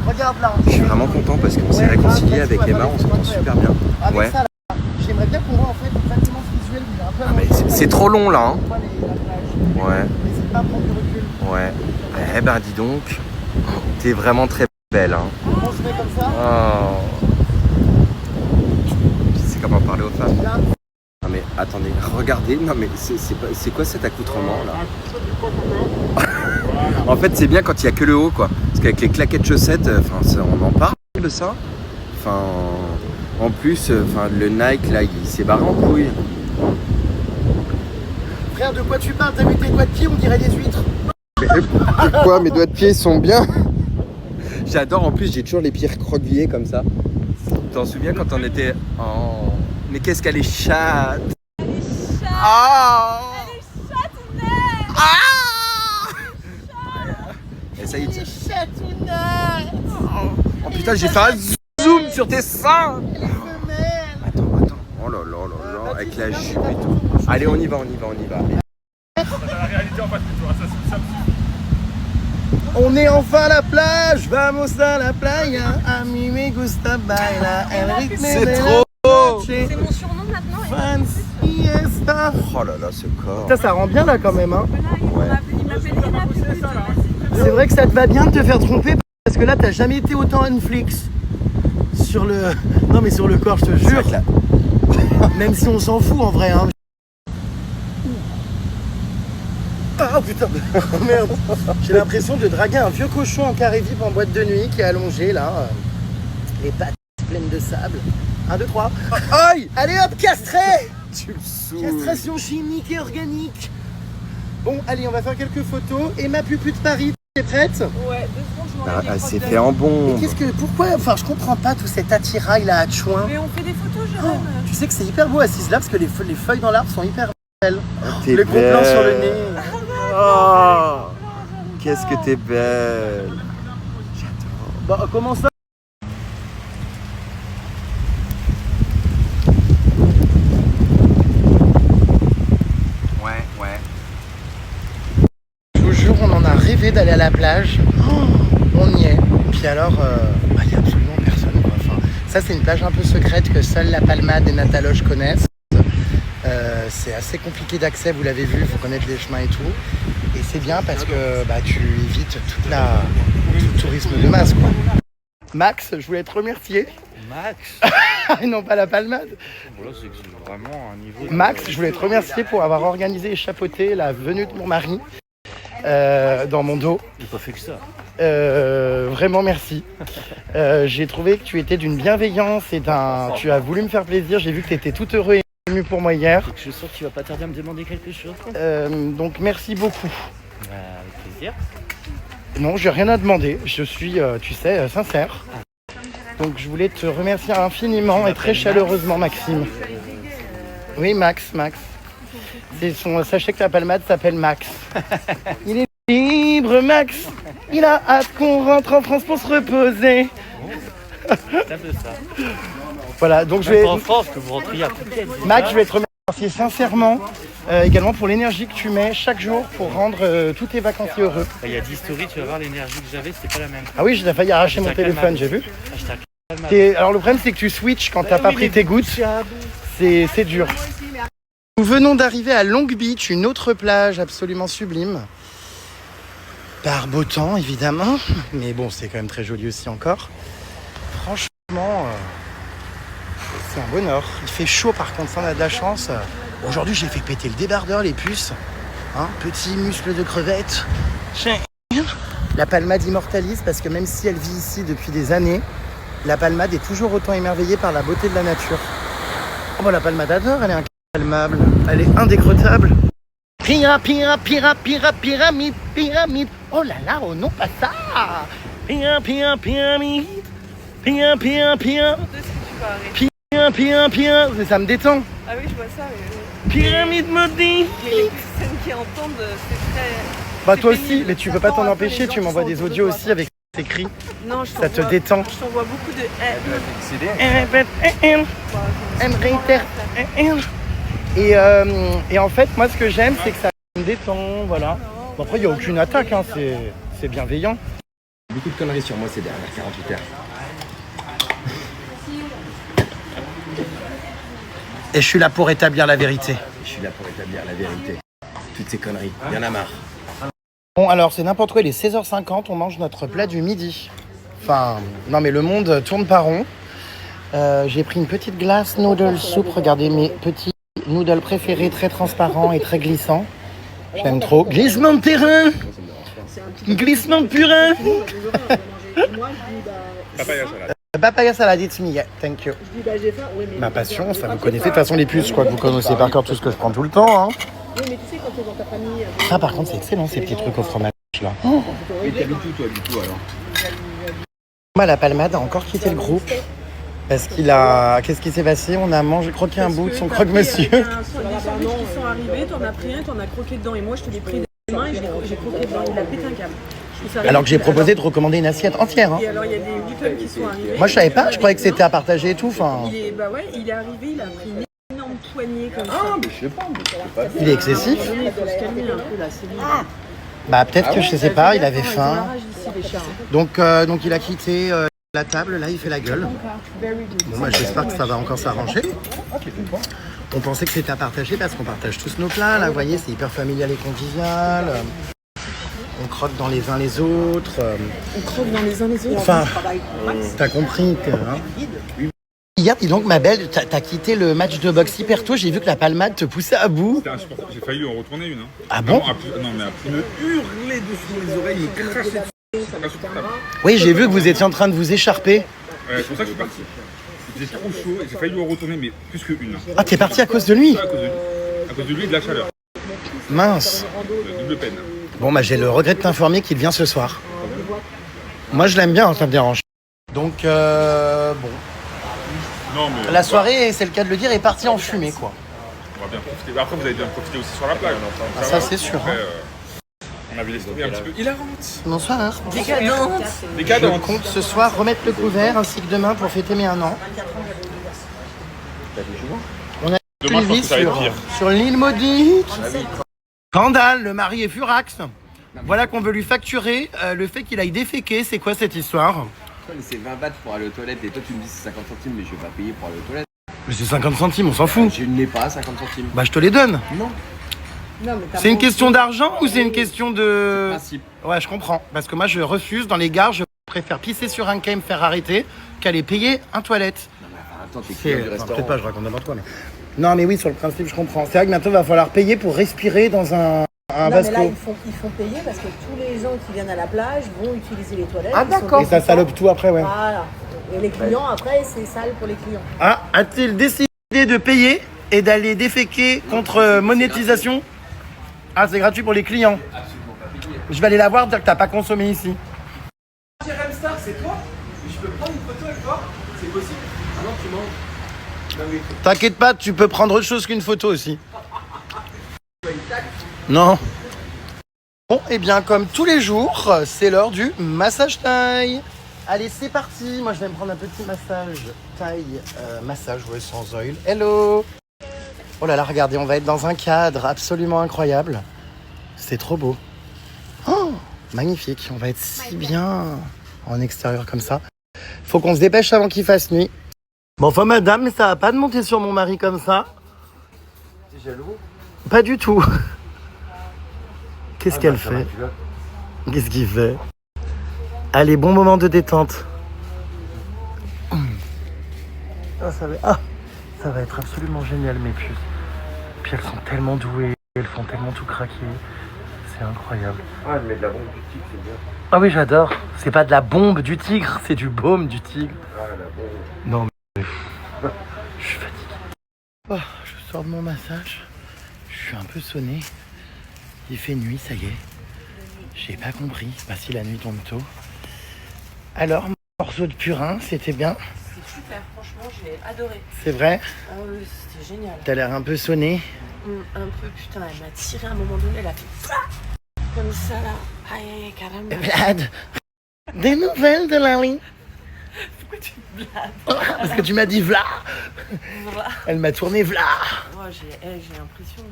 S1: Regarde là.
S7: Je suis vraiment content parce qu'on s'est réconcilié avec Emma, on s'entend super bien.
S1: Avec
S7: Ouais.
S1: ça là, j'aimerais bien qu'on voit en fait exactement ce visuel. Il est un peu
S7: Ah, mais c'est trop long là, hein. Ouais,
S1: N'hésite pas à prendre du recul.
S7: ouais. Eh ben dis donc, t'es vraiment très belle, hein.
S1: On se met comme ça.
S7: Oh. Tu sais comment parler aux femmes?
S1: Là.
S7: Non mais attendez, regardez, non mais c'est quoi cet accoutrement là? En fait c'est bien quand il n'y a que le haut quoi, parce qu'avec les claquettes chaussettes, on en parle de ça. Enfin, en plus, le Nike là, il s'est barré en couille.
S1: Frère, de quoi tu parles? T'as vu tes doigts de pied? On dirait des huîtres.
S7: Quoi, mes doigts de pied sont bien? J'adore, en plus j'ai toujours les pieds recroquevillés comme ça. Tu t'en souviens quand on était... Oh, mais qu'est-ce qu'elle est chatte! Elle est chatte! Oh, elle est chatounette! Ah! Et ça y est, oh putain, j'ai fait un zoom sur tes seins! Attends, oh là là, avec la jupe et tout. Allez, on y va.
S5: La réalité en face de toi, ça c'est ça.
S1: On est enfin à la plage, vamos a la playa, a mí me gusta bailar, el ritmo
S7: C'est
S1: de la
S7: trop beau!
S3: C'est mon surnom maintenant.
S1: fancy esta.
S7: Oh là là, ce corps!
S1: Putain, ça rend bien là quand même, hein.
S7: Ouais.
S3: Il m'appelle Lena Pupute.
S1: C'est vrai que ça te va bien de te faire tromper parce que là t'as jamais été autant Netflix sur le... Non mais sur le corps, je te jure. Même si on s'en fout en vrai, hein. Ah putain, oh, merde. J'ai l'impression de draguer un vieux cochon en carré vif en boîte de nuit qui est allongé là. Les pattes pleines de sable. 1, 2, 3. Aïe! Allez hop, castré!
S7: Tu me saoules!
S1: Castration chimique et organique. Bon, allez, on va faire quelques photos. Et ma pupute Paris, t'es prête?
S3: Ouais, 2 secondes, je m'en
S7: Ah, c'est fait en bombe!
S1: Mais qu'est-ce que... Pourquoi... Enfin, je comprends pas tout cet attirail là à chouin.
S3: Mais on fait des photos,
S1: Oh,
S3: Jérôme.
S1: tu sais que c'est hyper beau assise là parce que les feuilles dans l'arbre sont hyper belles.
S7: T'es
S1: Le gros plan sur le nez.
S7: Oh, qu'est-ce que t'es belle!
S1: Bon, comment ça?
S7: Ouais.
S1: Je vous jure, on en a rêvé d'aller à la plage. Oh, on y est. Puis alors, il y a absolument personne, quoi. Enfin, ça, c'est une plage un peu secrète que seule la Palmade et Nataloche connaissent. C'est assez compliqué d'accès, vous l'avez vu, il faut connaître les chemins et tout. Et c'est bien parce que tu évites tout le tourisme de masse, quoi. Max, je voulais te remercier.
S4: Max?
S1: Et non pas la Palmade.
S4: Voilà, c'est vraiment un niveau...
S1: Max, je voulais te remercier pour avoir organisé et chapeauté la venue de mon mari dans mon dos.
S4: J'ai pas fait que ça.
S1: Vraiment merci. J'ai trouvé que tu étais d'une bienveillance et tu as voulu me faire plaisir. J'ai vu que tu étais tout heureux et ému pour moi hier.
S4: Je sens que tu vas pas tarder à me demander quelque chose.
S1: Donc merci beaucoup.
S4: Avec plaisir.
S1: Non, j'ai rien à demander. Je suis, tu sais, sincère. Donc je voulais te remercier infiniment et très chaleureusement, Maxime. Oui, Max. Sachez que la Palmade s'appelle Max. Il est libre, Max. Il a hâte qu'on rentre en France pour se reposer.
S4: C'est un peu ça.
S1: Voilà, donc je
S4: Même
S1: vais...
S4: pas en France, que vous rentriez à Phuket.
S1: Max, je vais te remercier sincèrement, également pour l'énergie que tu mets chaque jour pour rendre tous tes vacanciers heureux.
S4: Il y a 10 stories, tu vas voir l'énergie que j'avais, c'était pas la même.
S1: Ah oui, j'ai failli arracher mon téléphone, j'ai vu. Alors le problème, c'est que tu switches quand t'as pas pris tes gouttes. C'est dur. Nous venons d'arriver à Long Beach, une autre plage absolument sublime. Par beau temps, évidemment. Mais bon, c'est quand même très joli aussi encore. Franchement, c'est un bonheur. Il fait chaud par contre, ça on a de la chance. Aujourd'hui, j'ai fait péter le débardeur, les puces. Hein, petit muscle de crevette. La Palmade immortalise parce que même si elle vit ici depuis des années, la Palmade est toujours autant émerveillée par la beauté de la nature. Oh bah la Palmade adore, elle est incalmable, elle est indécrottable. Pyramide. Oh là là, oh non, pas ça. Pyramide. Ça me détend.
S3: Ah oui, je vois ça.
S1: Pyramide maudite.
S3: Les personnes qui entendent, c'est très...
S1: Bah
S3: c'est
S1: toi
S3: pénible.
S1: aussi, mais tu peux pas t'en empêcher, tu m'envoies des audios aussi avec t'écris.
S3: Non, je
S1: Ça te détend.
S3: Je t'envoie beaucoup de.
S1: Et en fait, moi, ce que j'aime, c'est que ça me détend, voilà. Bon, après, il n'y a aucune attaque, hein, c'est bienveillant.
S7: Beaucoup de conneries sur moi ces dernières 48 heures.
S1: Et je suis là pour établir la vérité.
S7: Je suis là pour établir la vérité. Toutes ces conneries, il y en a marre.
S1: Bon, alors, c'est n'importe quoi, il est 16h50, on mange notre plat du midi. Enfin, non, mais le monde tourne pas rond. J'ai pris une petite glace noodle soup. Regardez mes petits noodles préférés, très transparents et très glissants. J'aime trop. Glissement de terrain. Glissement de purin.
S5: Papaya salade.
S1: Papaya salad, it's me, yeah, thank you.
S6: Je dis, bah, j'ai faim. Oui, mais
S1: Ma passion, ça vous connaissez. De toute façon, les puces, je crois que vous connaissez par cœur tout ce que je prends tout le temps. Hein.
S6: Oui, mais tu sais, quand t'es dans ta famille.
S1: Ça, par contre, c'est excellent, ces petits trucs au fromage, là.
S7: Et t'habites où toi du coup alors?
S1: Moi, la palmade a encore quitté le groupe. Parce qu'il a... Qu'est-ce qui s'est passé? On a mangé, croqué un bout de son croque-monsieur.
S3: Il y a des sandwichs qui sont arrivés, t'en as pris un, t'en as croqué dedans. Et moi, je te l'ai pris des mains et j'ai croqué dedans. Il a pété un câble.
S1: Alors que j'ai proposé de recommander une assiette entière. Hein.
S3: Et alors, il y a des Wheaton qui sont arrivés.
S1: Moi, je savais pas, je croyais que c'était à partager et tout. Enfin,
S3: Il est arrivé, il a pris une énorme poignée comme ça.
S7: Ah mais je sais pas,
S1: il est excessif.
S3: Il faut se calmer un peu là, c'est lui.
S1: Bah, peut-être que je sais pas, il avait faim.
S3: Ici, les chats.
S1: Donc il a quitté la table, là, il fait la gueule. Bon, bah, j'espère que ça va encore s'arranger. On pensait que c'était à partager parce qu'on partage tous nos plats. Là, vous voyez, c'est hyper familial et convivial. On croque dans les uns les autres.
S3: On croque dans les uns les autres.
S1: Enfin, t'as compris que... Hein. Hier, dis donc, ma belle, t'as quitté le match de boxe hyper tôt. J'ai vu que la palmade te poussait à bout.
S5: C'était insupportable. J'ai failli en retourner une. Hein.
S1: Ah bon?
S5: Non, mais après, me hurler dessous les oreilles, me cracher dessus. C'est insupportable.
S1: Oui, j'ai vu que vous étiez en train de vous écharper.
S5: C'est pour ça que je suis parti. C'était trop chaud et j'ai failli en retourner, mais plus qu'une.
S1: Ah, t'es parti à cause de lui?
S5: À cause de lui et de la chaleur.
S1: Mince.
S5: Double peine.
S1: Bon, bah, j'ai le regret de t'informer qu'il vient ce soir. Moi, je l'aime bien, ça me dérange. Donc, bon.
S5: Non, mais
S1: La soirée, c'est le cas de le dire, est partie en fumée, quoi.
S5: on va bien profiter. Après, vous avez bien profité aussi sur la plage.
S1: Ah, ça, c'est sûr.
S5: Après, on avait laissé tomber un petit peu. Il a honte.
S1: Bonsoir.
S3: Décadente.
S5: Les
S1: Je
S5: cadres.
S1: compte ce soir remettre le couvert ainsi que demain pour fêter mes 1 an. On a
S5: Demain, je pense que ça va être pire.
S1: sur l'île maudite. Scandale, le mari est furax. Voilà qu'on veut lui facturer le fait qu'il aille déféquer. C'est quoi cette histoire?
S7: C'est 20 bahts pour aller aux toilettes et toi tu me dis c'est 50 centimes mais je vais pas payer pour aller aux toilettes.
S1: Mais c'est 50 centimes, on s'en fout.
S7: Je n'ai pas 50 centimes.
S1: Bah je te les donne.
S7: Non.
S1: C'est une question d'argent ou c'est une question de...
S7: Principe.
S1: Ouais, je comprends. Parce que moi, je refuse. Dans les gares, je préfère pisser sur un quai et me faire arrêter qu'aller payer un toilette.
S7: Non mais attends, t'es
S1: C'est...
S7: client du
S1: enfin,
S7: restaurant.
S1: peut-être pas, je raconte n'importe quoi. Mais... Non, mais oui, sur le principe, je comprends. C'est vrai que bientôt, il va falloir payer pour respirer dans un
S6: Non,
S1: vase
S6: mais là,
S1: clos.
S6: ils font payer parce que tous les gens qui viennent à la plage vont utiliser les toilettes.
S1: Ah,
S6: Ils sont
S1: d'accord. Et ça
S6: contents.
S1: salope tout après, ouais.
S6: Voilà. Et les clients, après, c'est sale pour les clients.
S1: Ah, a-t-il décidé de payer et d'aller déféquer contre monétisation? Ah, c'est gratuit pour les clients. Je vais aller la voir, dire que t'as pas consommé ici.
S4: Star, c'est toi? Je peux prendre une photo avec toi? C'est possible? Ah non, tu mens.
S1: T'inquiète pas, tu peux prendre autre chose qu'une photo aussi. Non. Bon, et bien comme tous les jours, c'est l'heure du massage taille. Allez, c'est parti. Moi, je vais me prendre un petit massage taille, massage ouais, sans oil. Hello. Oh là là, regardez, on va être dans un cadre absolument incroyable. C'est trop beau. Oh, magnifique. On va être si bien en extérieur comme ça. Faut qu'on se dépêche avant qu'il fasse nuit. Bon, enfin, madame, mais ça va pas de monter sur mon mari comme ça.
S7: T'es jaloux?
S1: Pas du tout. Qu'est-ce qu'elle fait? Qu'est-ce qu'il fait? Allez, bon moment de détente. Ah, ça va être absolument génial, mes puces. Puis elles sont tellement douées, elles font tellement tout craquer. C'est incroyable.
S7: Ah, elle met de la bombe du tigre, c'est bien.
S1: Ah oui, j'adore. C'est pas de la bombe du tigre, c'est du baume du tigre.
S7: Ah, la bombe.
S1: Non, mais... Je suis fatigué. Oh, je sors de mon massage. Je suis un peu sonné. Il fait nuit, ça y est. J'ai pas compris. Pas si la nuit tombe tôt. Alors, morceau de purin, c'était bien.
S3: C'est super, franchement, j'ai adoré.
S1: C'est vrai?
S3: Ah oui, c'était génial.
S1: T'as l'air un peu sonné.
S3: Un peu, putain, elle m'a tiré à un moment donné, elle a fait ça. Comme ça là. Aïe, aïe, carrément.
S1: Vlad, Des nouvelles de Lali.
S3: Pourquoi tu me blagues?
S1: Parce que tu m'as dit v'là.
S3: Voilà.
S1: Elle m'a tourné v'là.
S3: Oh, j'ai l'impression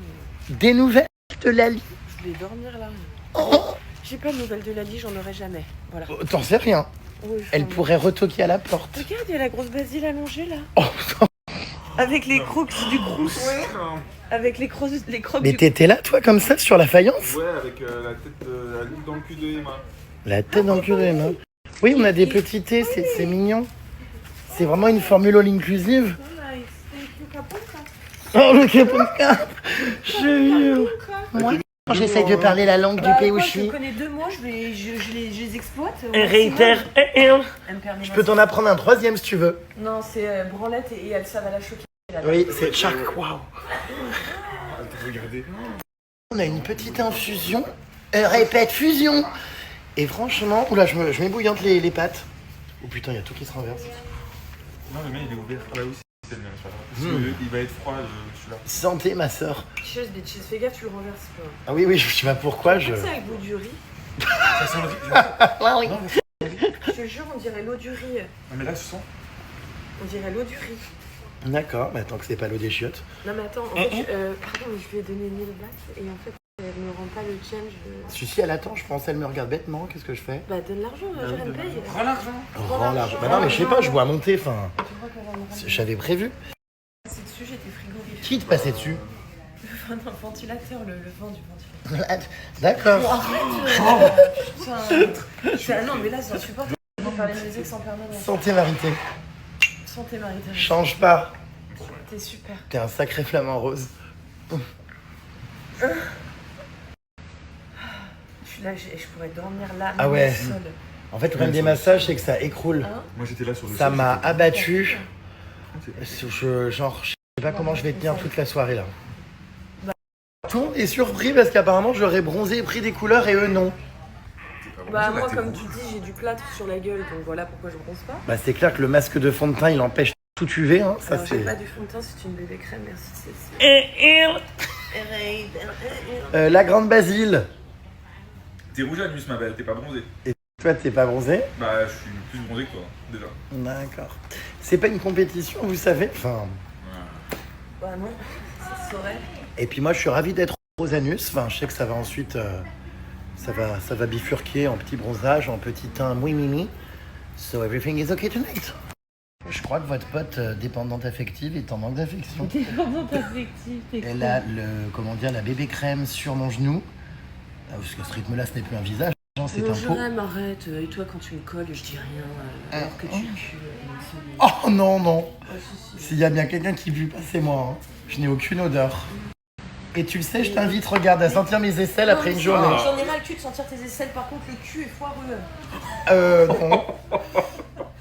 S3: de...
S1: Des nouvelles de Lali.
S3: Je vais dormir là.
S1: Oh,
S3: J'ai pas de nouvelles de Lali, j'en aurai jamais. Voilà.
S1: t'en sais rien.
S3: Oui,
S1: Elle pourrait retoquer à la porte.
S3: Regarde, il y a la grosse Basile allongée là.
S1: Oh,
S3: Avec les crocs du crous. Avec les crocs
S1: mais
S3: du...
S1: t'étais là, toi, comme ça, sur la faïence?
S5: Ouais, avec la tête de la loupe dans le cul de Emma.
S1: La tête dans le cul de Emma. Oui, on a des petits thés, c'est mignon. C'est vraiment une formule all inclusive. Oh, le capoca. Moi, quand j'essaye de parler la langue du
S3: Je
S1: Péouchi,
S3: connais 2 mots, je les exploite.
S1: réitère. Je peux t'en apprendre un troisième si tu veux.
S3: Non, c'est branlette et elles savent à la choquer. Là.
S1: Oui, c'est chaque. Waouh.
S5: Regardez.
S1: On a une petite infusion. Répète, fusion. Et franchement, oula, je m'ébouillante les pattes. Oh putain, il y a tout qui se renverse.
S5: Non, le mien il est ouvert. Ah bah oui, c'est le mien, c'est pas grave. Parce qu'il va être froid, celui-là.
S1: Santé, ma sœur.
S3: Cheers, bitches, fais gaffe, tu le renverses pas.
S1: Ah oui, oui, je sais pas pourquoi.
S3: C'est avec l'eau du riz.
S5: Ça sent le riz.
S3: Je te jure, on dirait l'eau du riz.
S5: Non, mais là, ce sent.
S3: On dirait l'eau du riz.
S1: D'accord, mais attends que c'est pas l'eau des chiottes.
S3: Non, mais attends, en fait, pardon, mais je lui ai donné 1000 bahts et en fait, elle me rend pas le change.
S1: Si, elle attend, je pense, elle me regarde bêtement, qu'est-ce que je fais?
S3: Bah, donne l'argent, elle me paye.
S5: Prends l'argent.
S1: Rends l'argent. Bah non, mais je sais pas, je vois monter, enfin.
S3: Tu crois qu'elle va me rendre?
S1: J'avais prévu.
S3: C'est dessus, j'étais frigorifique.
S1: Qui te passait dessus?
S3: Le ventilateur, le vent du ventilateur.
S1: D'accord.
S3: Arrête putain. Non, mais là, c'est insupportable de faire les musiques sans permanence.
S1: Santé, Marité.
S3: Santé, Marie-Thérèse.
S1: Change pas.
S3: T'es super.
S1: T'es un sacré flamant rose.
S3: Je suis là, je pourrais dormir là,
S1: Ah ouais.
S3: au sol.
S1: En fait, le problème des massages, c'est que ça écroule.
S3: Hein?
S5: Moi, j'étais là sur le
S1: Ça
S5: sol,
S1: m'a
S5: j'étais-
S1: abattu. Je sais pas comment je vais tenir toute la soirée là. Tout le monde est surpris parce qu'apparemment j'aurais bronzé et pris des couleurs et eux non.
S3: Bah, moi, comme tu dis, j'ai du plâtre sur la gueule, donc voilà pourquoi je bronze pas.
S1: Bah c'est clair que le masque de fond de teint il empêche tout UV, hein. Ça
S3: Alors, j'ai
S1: c'est.
S3: pas du fond de teint, c'est une bébé crème, merci Cécile.
S1: La grande Basile.
S5: T'es rouge à nuit, ma belle, t'es pas bronzée.
S1: Toi t'es pas bronzé?
S5: Bah, je suis plus bronzé que toi, déjà.
S1: D'accord. C'est pas une compétition, vous savez. Enfin.
S3: Bah non, ça se saurait.
S1: Et puis moi je suis ravi d'être aux anus. Enfin je sais que ça va ensuite. Ça va bifurquer en petit bronzage, en petit teint mouimimi. So everything is okay tonight. Je crois que votre pote dépendante affective est en manque d'affection.
S3: Dépendante affective, t'es
S1: Elle a la bébé crème sur mon genou. Ah, parce que ce rythme-là, ce n'est plus un visage, hein, c'est
S3: Non,
S1: un
S3: je
S1: pot.
S3: l'aime, arrête. Et toi, quand tu me colles, je dis rien. Alors que tu cues.
S1: Oh non, non.
S3: Si, si.
S1: S'il y a bien quelqu'un qui pue pas, c'est moi. Hein. Je n'ai aucune odeur. Et tu le sais, je t'invite, regarde, à sentir mes aisselles après une journée.
S3: J'en ai mal le cul de sentir tes aisselles, par contre, le cul est foireux.
S1: Non.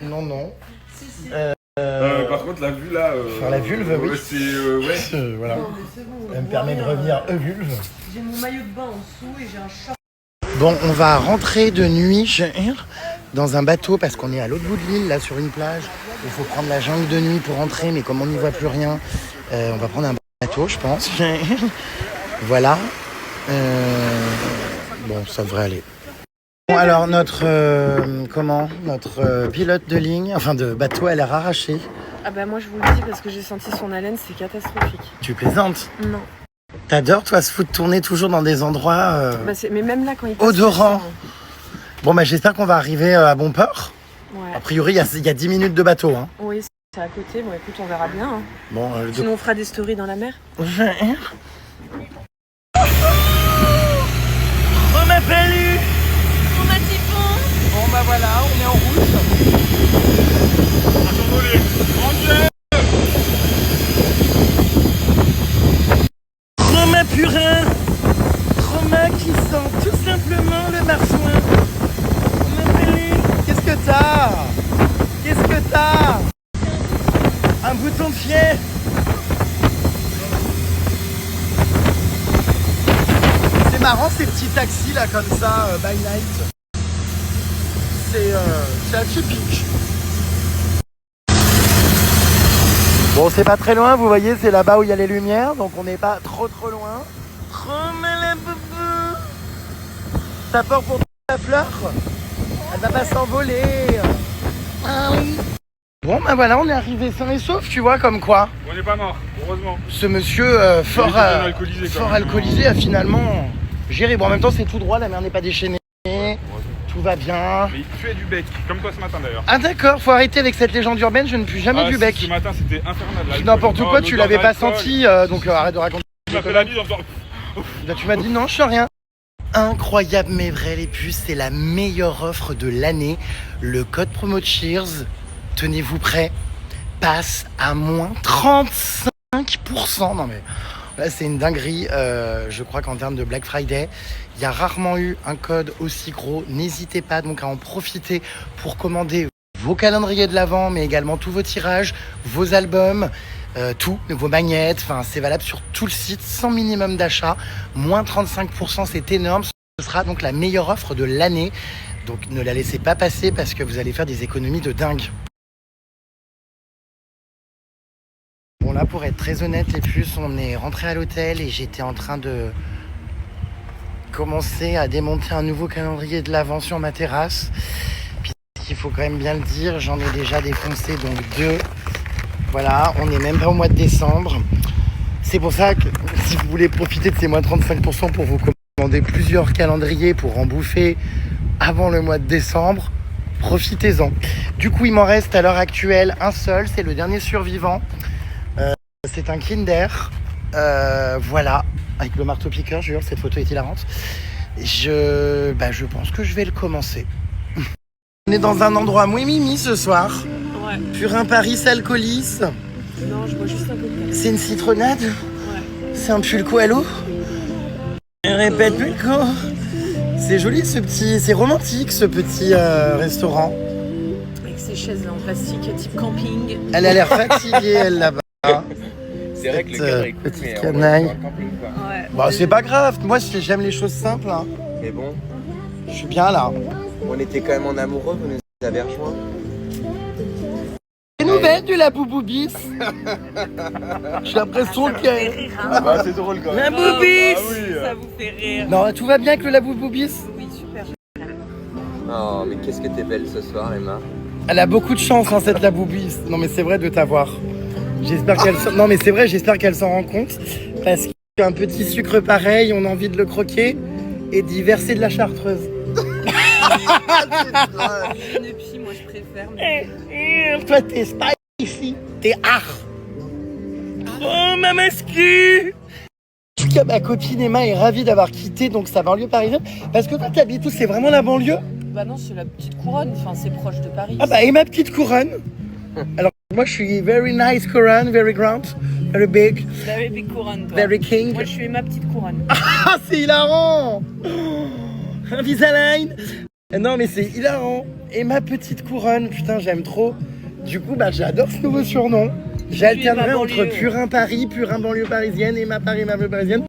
S1: Non, non.
S3: Si, si.
S5: Par contre, la vue là.
S1: Enfin, la vulve, oui.
S5: C'est. Ouais.
S1: Voilà.
S3: Non, mais c'est bon,
S1: Elle me
S3: on
S1: permet de
S3: voit rien.
S1: revenir vulve.
S3: J'ai mon maillot de bain en dessous et j'ai un short.
S1: Bon, on va rentrer de nuit dans un bateau parce qu'on est à l'autre bout de l'île, là, sur une plage. Il faut prendre la jungle de nuit pour rentrer, mais comme on n'y voit plus rien, on va prendre un bateau, je pense. Voilà. Bon, ça devrait aller. Bon, alors, notre pilote de ligne, enfin de bateau, elle a arraché.
S3: Ah bah moi je vous le dis parce que j'ai senti son haleine, c'est catastrophique.
S1: Tu plaisantes?
S3: Non.
S1: T'adores, toi, se foutre tourner toujours dans des endroits
S3: Bah mais même là quand il passe.
S1: odorants. Bon, bah j'espère qu'on va arriver à bon port.
S3: Ouais.
S1: A priori, il y a 10 minutes de bateau. Hein.
S3: Oui, c'est à côté. Bon écoute, on verra bien. Hein.
S1: Bon,
S3: Sinon on fera des stories dans la mer.
S1: On m'appelle eu.
S3: On a typhon.
S1: Bon bah voilà, on est en route. Romain Purin. Romain qui sent tout simplement le marsouin. On m'appelle eu. Qu'est-ce que t'as? Qu'est-ce que t'as? Un bouton de fier. C'est marrant ces petits taxis là comme ça, by night. C'est atypique. Bon, c'est pas très loin, vous voyez, c'est là-bas où il y a les lumières, donc on n'est pas trop loin. Ça part pour la fleur. Elle va pas s'envoler. Ah oui. Bon, bah voilà, on est arrivé sain et sauf, tu vois, comme quoi.
S5: On n'est pas mort, heureusement.
S1: Ce monsieur fort,
S5: Il était bien alcoolisé, quand
S1: fort
S5: même,
S1: alcoolisé a finalement géré. Bon, en même temps, c'est tout droit, la mer n'est pas déchaînée. Tout va bien.
S5: Mais il tuait du bec, comme toi ce matin d'ailleurs.
S1: Ah d'accord, faut arrêter avec cette légende urbaine, je ne pue jamais du
S5: Si,
S1: bec.
S5: Ce matin c'était infernal. l'alcool.
S1: N'importe quoi, tu
S5: l'odeur
S1: l'avais pas
S5: d'alcool.
S1: senti, donc arrête de raconter.
S5: Tu m'as fait la bise en faisant.
S1: Là, tu m'as dit non, je sens rien. Incroyable mais vrai les puces, c'est la meilleure offre de l'année. Le code promo Cheers, tenez-vous prêts, passe à moins 35%. Non mais là c'est une dinguerie, je crois qu'en termes de Black Friday, il y a rarement eu un code aussi gros. N'hésitez pas donc à en profiter pour commander vos calendriers de l'Avent, mais également tous vos tirages, vos albums, tout, vos magnettes, enfin c'est valable sur tout le site, sans minimum d'achat, moins 35%, c'est énorme. Ce sera donc la meilleure offre de l'année, donc ne la laissez pas passer parce que vous allez faire des économies de dingue. Bon là, pour être très honnête les puces, on est rentré à l'hôtel et j'étais en train de commencer à démonter un nouveau calendrier de l'Avent sur ma terrasse. Puisqu'il faut quand même bien le dire, j'en ai déjà défoncé donc 2. Voilà, on n'est même pas au mois de décembre. C'est pour ça que si vous voulez profiter de ces moins 35% pour vous commander plusieurs calendriers pour en bouffer avant le mois de décembre, profitez-en. Du coup, il m'en reste à l'heure actuelle un seul, c'est le dernier survivant. C'est un Kinder. Voilà, avec le marteau-piqueur, je jure, cette photo est hilarante. Je pense que je vais le commencer. On est dans un endroit mouimimi ce soir.
S3: Ouais.
S1: Purin Paris Alcoolis.
S3: Non, je bois juste un peu de café.
S1: C'est une citronnade.
S3: Ouais.
S1: C'est un pulco à l'eau. Répète pulco. C'est joli ce petit, c'est romantique ce petit restaurant.
S3: Avec ses chaises en plastique type camping.
S1: Elle a l'air fatiguée elle là-bas.
S2: C'est vrai que le
S1: Cette,
S2: cadre est cool,
S1: petite
S2: mais
S1: canaille.
S2: on va dans le camping, quoi.
S3: Ouais.
S1: Bon, c'est pas grave, moi j'aime les choses simples. Hein.
S2: Mais bon,
S1: Je suis bien là.
S2: on était quand même en amoureux, vous nous avez rejoints.
S1: Des nouvelles du Laboubou-bis. J'ai l'impression que...
S3: hein.
S5: Bah, c'est drôle quand même.
S1: Laboubou-bis.
S3: Ça vous fait rire.
S1: Non, tout va bien avec le Laboubou-bis.
S3: Oui, super.
S2: Oh, mais qu'est-ce que t'es belle ce soir, Emma.
S1: Elle a beaucoup de chance, hein, cette Laboubou-bis. Non, mais c'est vrai de t'avoir. J'espère qu'elle... Non, mais c'est vrai, j'espère qu'elle s'en rend compte. Parce qu'un petit sucre pareil, on a envie de le croquer et d'y verser de la chartreuse.
S3: Une pie, moi je préfère. Mais...
S1: Toi, t'es spicy. T'es art. Oh, ma mascu. En tout cas, ma copine Emma est ravie d'avoir quitté donc sa banlieue parisienne. Parce que toi, t'habites où? C'est vraiment la banlieue?
S3: Bah non, c'est la petite couronne. Enfin, c'est proche de Paris.
S1: Ah bah, et ma petite couronne. Alors, moi, je suis very nice couronne, very grand, very big,
S3: Very big couronne, toi.
S1: very king.
S3: Moi, je suis ma petite couronne.
S1: Ah, c'est hilarant. Invisalign. Non, mais c'est hilarant. Et ma petite couronne, putain, j'aime trop. Du coup, bah, j'adore ce nouveau surnom. J'alternerai
S3: ma
S1: entre
S3: banlieue.
S1: Purin Paris, Purin banlieue parisienne, Emma Paris, ma banlieue parisienne.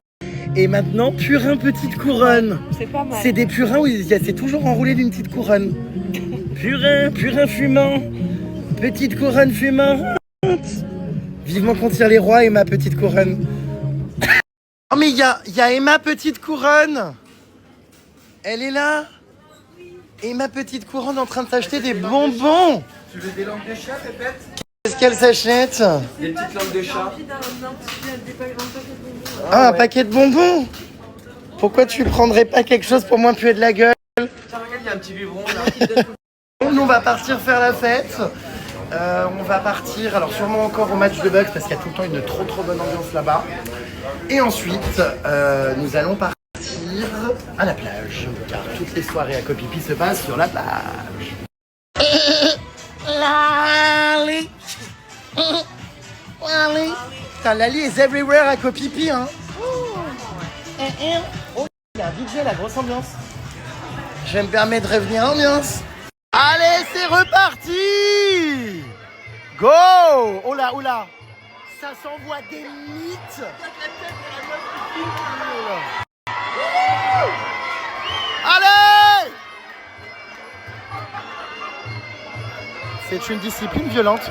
S1: Et maintenant, Purin petite couronne.
S3: C'est pas mal.
S1: C'est des purins où c'est toujours enroulé d'une petite couronne. Purin fumant. Petite couronne fumante. Vivement qu'on tire les rois et ma petite couronne. Oh mais il y a Emma petite couronne. Elle est là. Et ma petite couronne en train de s'acheter des bonbons.
S2: Tu veux des langues de chat, répète?
S1: Qu'est-ce qu'elle s'achète?
S2: Des petites langues de chat.
S1: Ah, un paquet de bonbons. Pourquoi tu prendrais pas quelque chose pour moins puer de la gueule?
S2: Tiens, regarde, il y a un petit biberon là.
S1: Nous, on va partir faire la fête. On va partir, alors sûrement encore au match de Bucks parce qu'il y a tout le temps une trop bonne ambiance là-bas. Et ensuite, nous allons partir à la plage, car toutes les soirées à Copipi se passent sur la plage. Lali. Lali. Putain, Lali is everywhere à Copipi, hein. Oh, il y a un DJ, la grosse ambiance. Je me permets de revenir ambiance. Allez, c'est reparti! Go! Oh là, oh là! Ça s'envoie des mythes! Allez! C'est une discipline violente.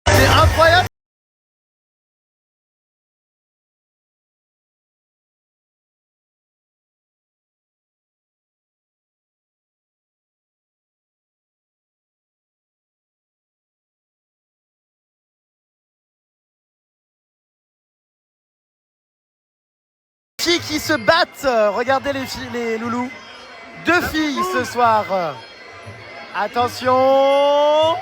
S1: C'est incroyable! Filles qui se battent. Regardez les loulous. 2 filles ce soir. Attention.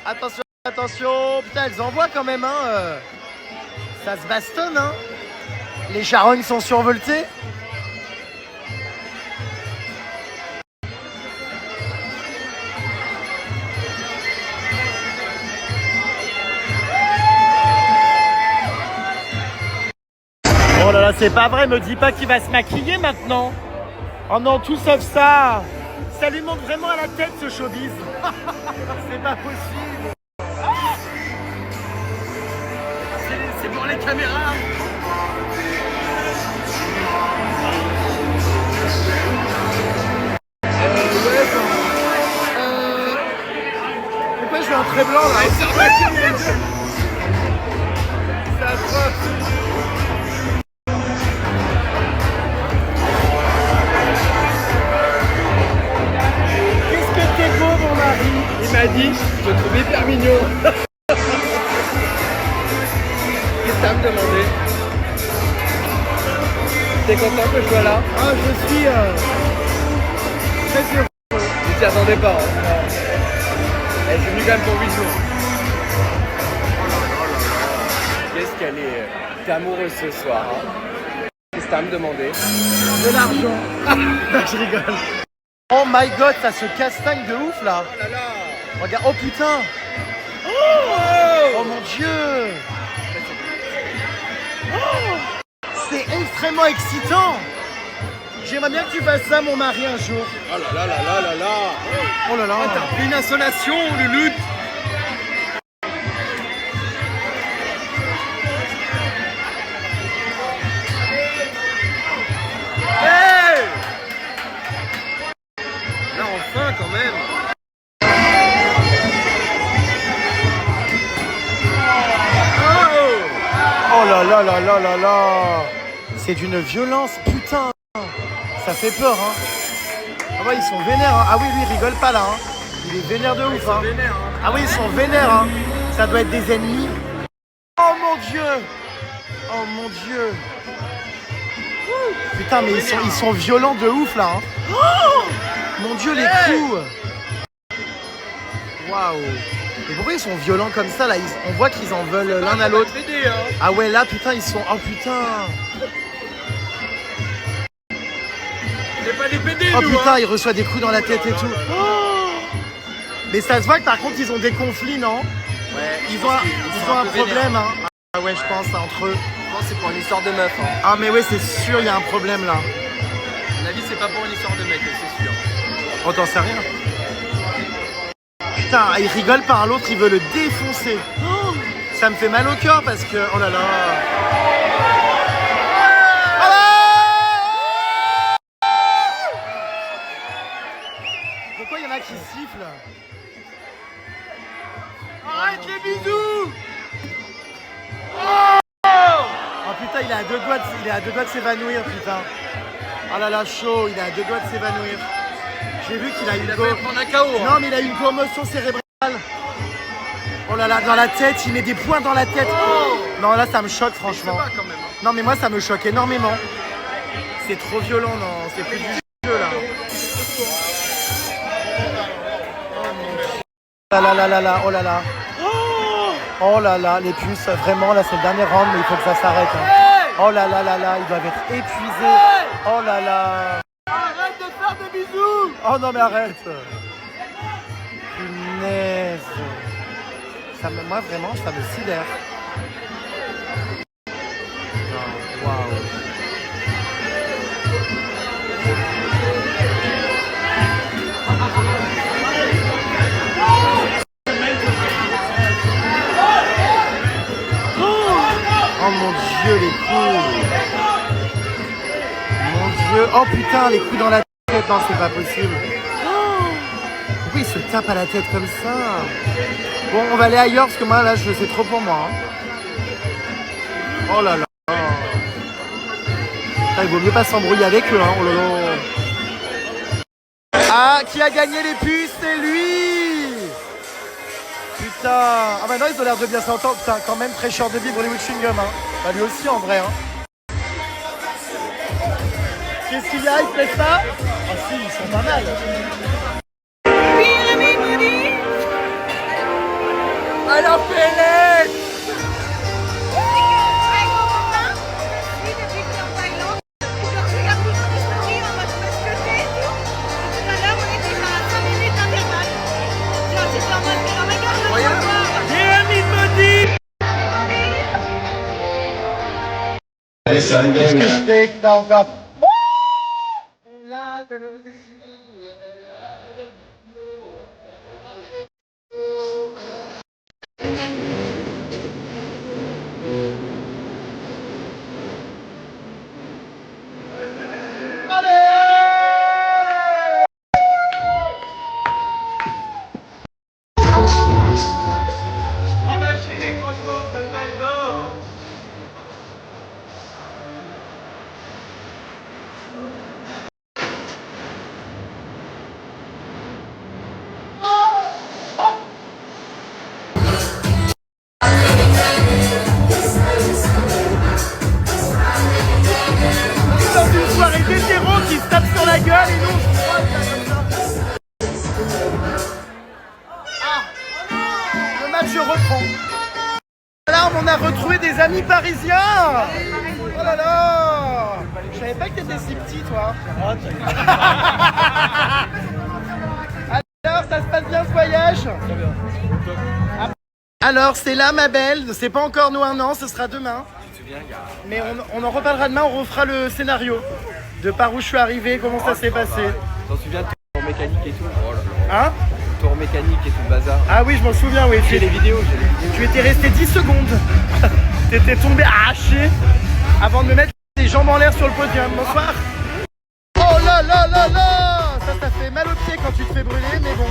S1: Attention, attention. Putain, elles envoient quand même, hein. Ça se bastonne, hein. Les charognes sont survoltées. Oh là là, c'est pas vrai, me dis pas qu'il va se maquiller maintenant. Oh non, tout sauf ça. Ça lui monte vraiment à la tête ce showbiz. C'est pas possible. C'est pour les caméras. Pourquoi je vais en très blanc là? C'est atroce. Il m'a dit, je te trouve hyper mignon. Qu'est-ce que t'as à me demander? T'es content que je sois là? Ah, je suis très heureux. Tu t'y attendais pas, hein? Je suis venu quand même pour 8 jours. Qu'est-ce qu'elle est... T'es amoureuse ce soir, hein? Qu'est-ce que t'as à me demander? De l'argent. Je rigole. Oh my god, ça se castagne de ouf là. Oh là là. Regarde, oh putain. Oh mon dieu. Oh, c'est extrêmement excitant. J'aimerais bien que tu fasses ça mon mari un jour. Oh là là là là là là. Oh là là. Ah, t'as fait une insolation, le lutte. Quand même. Oh là là là là là là. C'est d'une violence, putain. Ça fait peur, hein. Ah ouais, ils sont vénères, hein. Ah oui, lui, il rigole pas là, hein. Il est vénère de ouf, hein. Ah oui, ils sont vénères, hein. Ça doit être des ennemis. Oh mon dieu. Oh mon dieu. Putain, mais ils sont violents de ouf là, hein. Oh mon dieu, les coups. Waouh. Et pourquoi ils sont violents comme ça là? On voit qu'ils en veulent l'un à l'autre. Ah ouais, là putain, ils sont... Oh putain. C'est pas des PD, oh putain, hein. Il reçoit des coups dans la tête et tout. Oh. Mais ça se voit que par contre ils ont des conflits, non? Ouais. Ils ont un problème, hein. Ah ouais, je pense, entre eux. Je pense que c'est pour une histoire de meuf, hein. Ah mais ouais, c'est sûr, il y a un problème là. À mon avis, c'est pas pour une histoire de mec, c'est sûr. Oh, t'en sais rien. Putain, il rigole par l'autre, il veut le défoncer. Oh, ça me fait mal au cœur parce que... Oh là là. Pourquoi il y en a qui sifflent? Arrête les bisous. Oh putain, il est à deux doigts de s'évanouir, putain. Oh là là, chaud, il est à 2 doigts de s'évanouir. J'ai vu qu'il a une Non, mais il a une commotion cérébrale. Oh là là, dans la tête, il met des points dans la tête. Oh non, là, ça me choque, franchement. Quand même, hein. Non, mais moi, ça me choque énormément. C'est trop violent, non. C'est plus du jeu, là. Oh là là là là, oh là là. Oh là là, les puces, vraiment, là, c'est le dernier round, mais il faut que ça s'arrête. Hein. Oh là là là là, ils doivent être épuisés. Oh là là. Arrête de faire des bisous. Oh non mais arrête. Punaise. Moi vraiment, ça me sidère. Oh, waouh. Oh mon dieu, les coups. Mon dieu. Oh putain, les coups dans la tête. Non, c'est pas possible. Oh, pourquoi il se tape à la tête comme ça? Bon, on va aller ailleurs parce que moi, là, c'est trop pour moi. Hein. Oh là là. Putain, il vaut mieux pas s'embrouiller avec eux. Hein. Oh là là. Ah, qui a gagné les puces? C'est lui. Putain. Ah bah non, ils ont l'air de bien s'entendre. Putain, quand même, très cher de vivre les chewing-gum. Hein. Bah lui aussi, en vrai. Hein. Qu'est-ce qu'il y a? Ils plaisent pas? Ah si, ils sont pas mal. Alors fais-les! Dans une soirée d'hétéros qui se tapent sur la gueule et nous on se croise là comme ça. Ah, le match reprend. Là on a retrouvé des amis parisiens. Oh là là. Je savais pas que t'étais si petit toi. Alors ça se passe bien ce voyage? Très bien. Alors c'est là ma belle, c'est pas encore nous un an, ce sera demain. Mais on en reparlera demain, on refera le scénario de par où je suis arrivé, comment ça s'est passé.
S7: T'en souviens de tour mécanique et tout?
S1: Hein?
S7: Tour mécanique et tout le bazar.
S1: Ah oui, je m'en souviens, oui.
S7: J'ai les vidéos,
S1: Tu étais resté 10 secondes. T'étais tombé arraché avant de me mettre les jambes en l'air sur le podium. Bonsoir. Oh là là là là! Ça fait mal aux pieds quand tu te fais brûler, mais bon.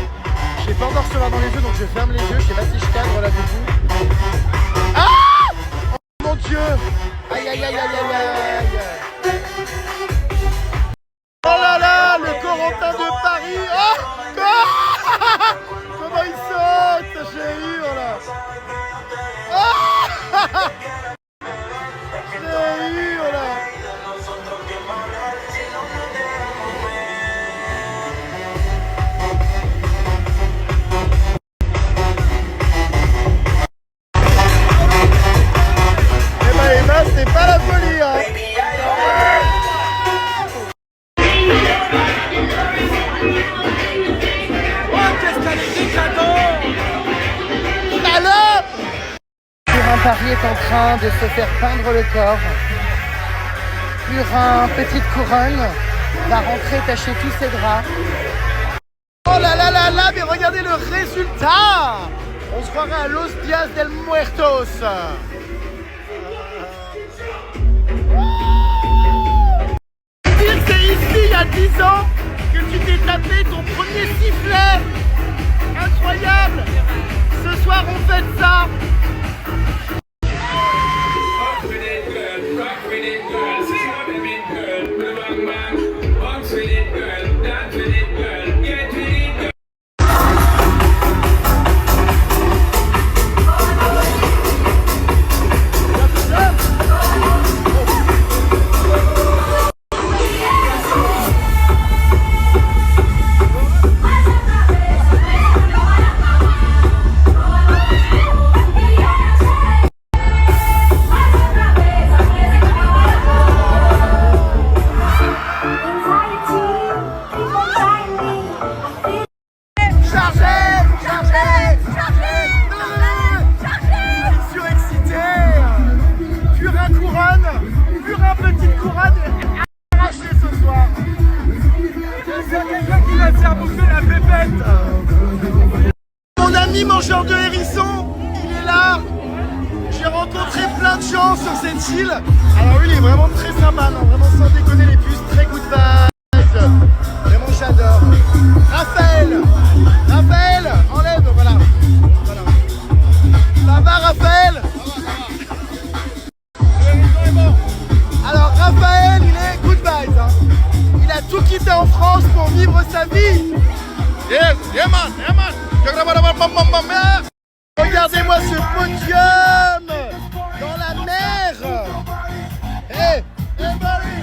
S1: J'ai peur d'en recevoir dans les yeux, donc je ferme les yeux. Je sais pas si je cadre là du coup. Ah! Oh mon Dieu! Aïe aïe aïe aïe aïe aïe! Oh là là! Le Corentin de Paris! Oh! Comment il saute! J'ai eu, là! Oh! J'ai eu, là! C'est pas la folie, hein. Oh, qu'est-ce qu'elle est décadente. Salope. Purin Paris est en train de se faire peindre le corps. Purin, petite couronne, va rentrer tâcher tous ses draps. Oh là là là là, mais regardez le résultat. On se croirait à Los Dias del Muertos. C'est ici, il y a 10 ans, que tu t'es tapé ton premier sifflet. Incroyable. Ce soir, on fête ça. Mon ami mangeur de hérisson, il est là. J'ai rencontré plein de gens sur cette île. Alors lui, il est vraiment très sympa, non, vraiment sans déconner les puces, très good vibes. Vraiment, j'adore. Raphaël, enlève, voilà. Ça va, Raphaël? Alors Raphaël, il est good vibes, hein. Il a tout quitté en France pour vivre sa vie. Yes, yeah man. Regardez-moi ce podium dans la mer. Hey, everybody,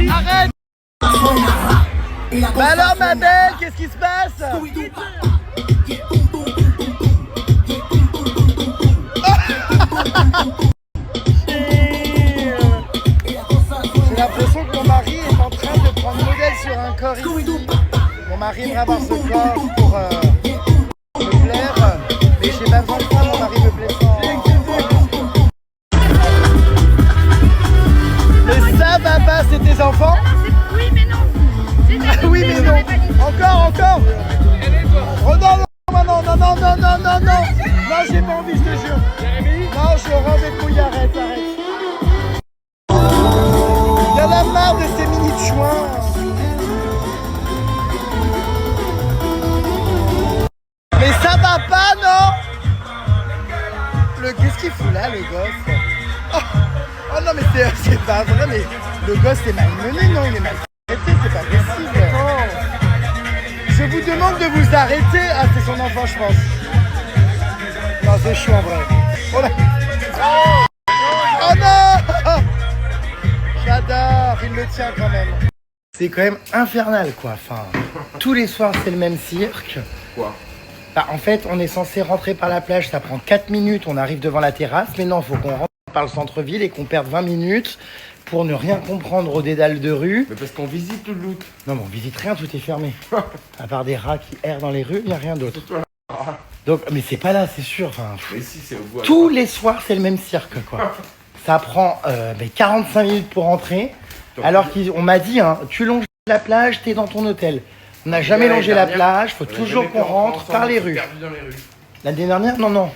S1: Arrête. Bah alors ma belle, qu'est-ce qui se passe? J'ai l'impression que mon mari est en train de prendre modèle sur un corps ici. Mon mari aimerait avoir ce corps pour me plaire, mais j'ai pas besoin de ça, mon mari me plaît pas. Mais ça, papa, c'est tes enfants?
S8: Oui, mais non.
S1: Oui, mais non. Encore. Oh non, non, j'ai pas envie, je te jure. Non, je rends des couilles, arrête. Il y en a marre de ces mini de chouins. Mais ça va pas, non? Qu'est-ce qu'il fout là, le gosse? Oh non, mais c'est pas vrai, mais le gosse est malmené, non? Il est mal traité, c'est pas possible. Je vous demande de vous arrêter. Ah, c'est son enfant, je pense. Non, c'est chaud en vrai. Oh là. Oh non! J'adore, il le tient quand même. C'est quand même infernal, quoi. Enfin, tous les soirs, c'est le même cirque.
S7: Quoi?
S1: Bah, en fait, on est censé rentrer par la plage, ça prend 4 minutes, on arrive devant la terrasse. Mais non, faut qu'on rentre par le centre-ville et qu'on perde 20 minutes pour ne rien comprendre aux dédales de rue.
S7: Mais parce qu'on visite Louloute.
S1: Non, mais on visite rien, tout est fermé. À part des rats qui errent dans les rues, il n'y a rien d'autre. Donc, mais c'est pas là, c'est sûr. Enfin,
S7: Mais si, c'est au bois.
S1: tous les soirs, c'est le même cirque, quoi. Ça prend 45 minutes pour rentrer. Alors qu'on m'a dit, hein, tu longes la plage, t'es dans ton hôtel. On n'a jamais longé la plage, faut toujours qu'on rentre par les rues. L'année dernière, non,